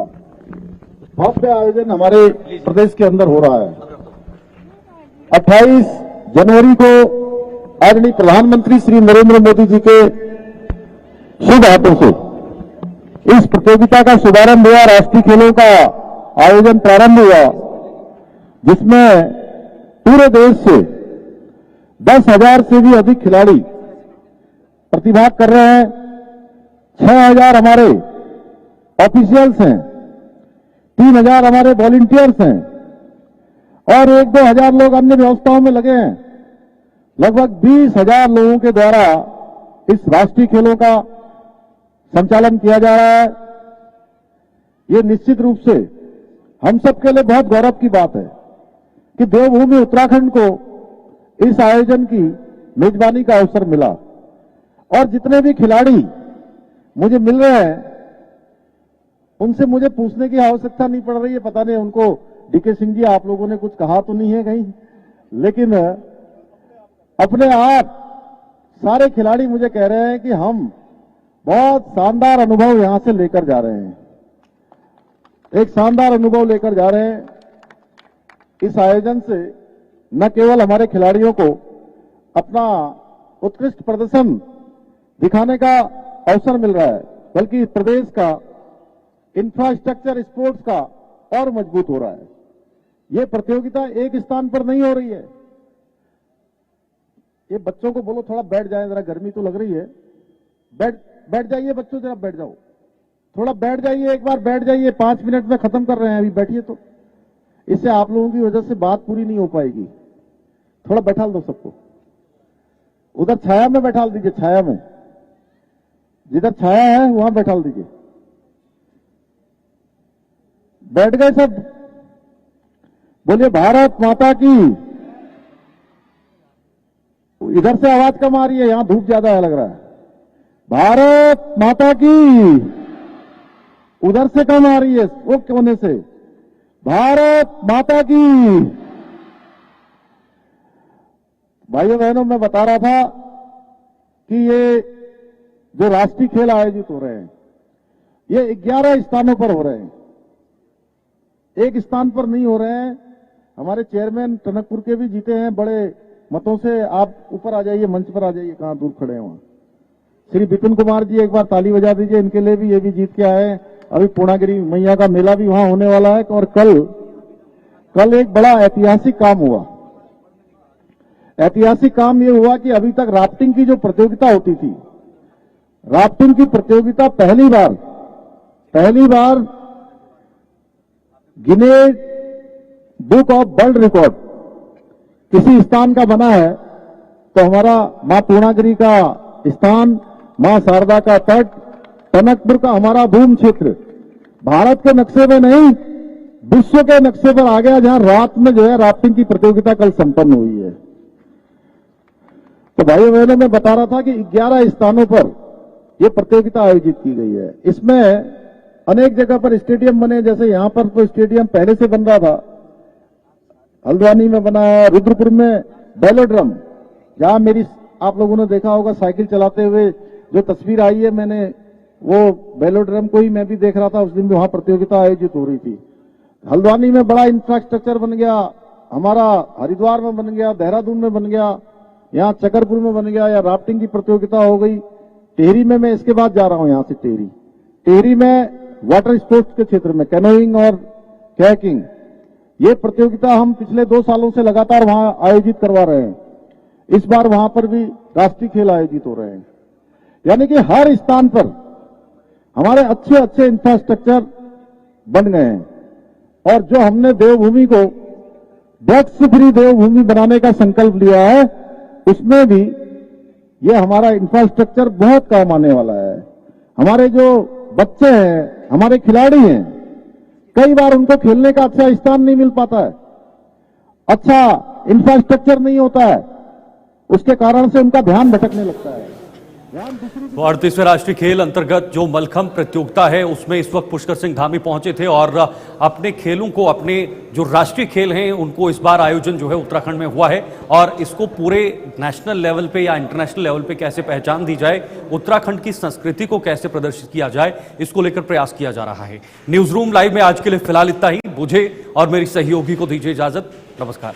[SPEAKER 11] भव्य आयोजन हमारे प्रदेश के अंदर हो रहा है। 28 जनवरी को आदरणीय प्रधानमंत्री श्री नरेंद्र मोदी जी के शुभ हाथों से इस प्रतियोगिता का शुभारंभ हुआ, राष्ट्रीय खेलों का आयोजन प्रारंभ हुआ, जिसमें पूरे देश से 10,000 से भी अधिक खिलाड़ी प्रतिभाग कर रहे हैं। 6,000 हमारे ऑफिशियल्स हैं, 3,000 हमारे वॉलंटियर्स हैं, और 1-2 हजार लोग अन्य व्यवस्थाओं में लगे हैं। लगभग 20,000 लोगों के द्वारा इस राष्ट्रीय खेलों का संचालन किया जा रहा है। ये निश्चित रूप से हम सबके लिए बहुत गौरव की बात है कि देवभूमि उत्तराखंड को इस आयोजन की मेजबानी का अवसर मिला, और जितने भी खिलाड़ी मुझे मिल रहे हैं उनसे मुझे पूछने की आवश्यकता नहीं पड़ रही है। पता नहीं उनको डीके सिंह जी आप लोगों ने कुछ कहा तो नहीं है कहीं, लेकिन अपने आप सारे खिलाड़ी मुझे कह रहे हैं कि हम बहुत शानदार अनुभव यहां से लेकर जा रहे हैं, एक शानदार अनुभव लेकर जा रहे हैं। इस आयोजन से न केवल हमारे खिलाड़ियों को अपना उत्कृष्ट प्रदर्शन दिखाने का अवसर मिल रहा है, बल्कि प्रदेश का इंफ्रास्ट्रक्चर स्पोर्ट्स का और मजबूत हो रहा है। ये प्रतियोगिता एक स्थान पर नहीं हो रही है। ये बच्चों को बोलो थोड़ा बैठ जाए, जरा गर्मी तो लग रही है, बैठ जाइए बच्चों, जरा बैठ जाओ, थोड़ा बैठ जाइए, एक बार बैठ जाइए, 5 मिनट में खत्म कर रहे हैं, अभी बैठिए। तो इससे आप लोगों की वजह से बात पूरी नहीं हो पाएगी। थोड़ा बैठा दो सबको, उधर छाया में बैठा दीजिए, छाया में, जिधर छाया है वहां बैठा दीजिए। बैठ गए सब? बोलिए भारत माता की। इधर से आवाज कम आ रही है, यहां धूप ज्यादा है लग रहा है। भारत माता की। उधर से कम आ रही है, वो कोने से। भारत माता की। भाइयों बहनों, मैं बता रहा था कि ये जो राष्ट्रीय खेल आयोजित हो रहे हैं, ये 11 स्थानों पर हो रहे हैं, एक स्थान पर नहीं हो रहे हैं। हमारे चेयरमैन टनकपुर के भी जीते हैं, बड़े मतों से आप ऊपर आ जाइए, मंच पर आ जाइए, कहां दूर खड़े हैं वहां। श्री विपिन कुमार जी, एक बार ताली बजा दीजिए इनके लिए भी, ये भी जीत के आए हैं। अभी पूर्णागिरी मैया का मेला भी वहां होने वाला है। और कल एक बड़ा ऐतिहासिक काम हुआ। ऐतिहासिक काम ये हुआ कि अभी तक राफ्टिंग की जो प्रतियोगिता होती थी, राफ्टिंग की प्रतियोगिता पहली बार गिने बुक ऑफ वर्ल्ड रिकॉर्ड किसी स्थान का बना है। तो हमारा मां पूर्णागिरी का स्थान, मां शारदा का तट, टनकपुर का हमारा भूमि क्षेत्र भारत के नक्शे में नहीं, विश्व के नक्शे पर आ गया, जहां रात में जो है राफ्टिंग की प्रतियोगिता कल संपन्न हुई है। तो भाई बहनों, मैं बता रहा था कि 11 स्थानों पर यह प्रतियोगिता आयोजित की गई है। इसमें अनेक जगह पर स्टेडियम बने, जैसे यहां पर तो स्टेडियम पहले से बन रहा था, हल्द्वानी में बना है, रुद्रपुर में वेलोड्रम, जहां मेरी आप लोगों ने देखा होगा साइकिल चलाते हुए जो तस्वीर आई है, मैंने वो वेलोड्रम को ही मैं भी देख रहा था, उस दिन भी वहां प्रतियोगिता आयोजित हो रही थी। हल्द्वानी में बड़ा इंफ्रास्ट्रक्चर बन गया, हमारा हरिद्वार में बन गया, देहरादून में बन गया, यहाँ चकरपुर में बन गया, या राफ्टिंग की प्रतियोगिता हो गई। टिहरी में मैं इसके बाद जा रहा हूं, यहां से टिहरी में वाटर स्पोर्ट्स के क्षेत्र में कैनोइंग और कैकिंग, ये प्रतियोगिता हम पिछले 2 सालों से लगातार वहां आयोजित करवा रहे हैं। इस बार वहां पर भी राष्ट्रीय खेल आयोजित हो रहे हैं। यानी कि हर स्थान पर हमारे अच्छे इंफ्रास्ट्रक्चर बन गए हैं। और जो हमने देवभूमि को ड्रग्स फ्री देवभूमि बनाने का संकल्प लिया है, उसमें भी ये हमारा इंफ्रास्ट्रक्चर बहुत काम आने वाला है। हमारे जो बच्चे हैं, हमारे खिलाड़ी हैं, कई बार उनको खेलने का अच्छा स्थान नहीं मिल पाता है, अच्छा इंफ्रास्ट्रक्चर नहीं होता है, उसके कारण से उनका ध्यान भटकने लगता है।
[SPEAKER 1] तो 38वें राष्ट्रीय खेल अंतर्गत जो मलखंभ प्रतियोगिता है, उसमें इस वक्त पुष्कर सिंह धामी पहुंचे थे और अपने खेलों को, अपने जो राष्ट्रीय खेल हैं उनको इस बार आयोजन जो है उत्तराखंड में हुआ है। और इसको पूरे नेशनल लेवल पे या इंटरनेशनल लेवल पे कैसे पहचान दी जाए, उत्तराखंड की संस्कृति को कैसे प्रदर्शित किया जाए, इसको लेकर प्रयास किया जा रहा है। न्यूज रूम लाइव में आज के लिए फिलहाल इतना ही। मुझे और मेरी सहयोगी को दीजिए इजाजत। नमस्कार।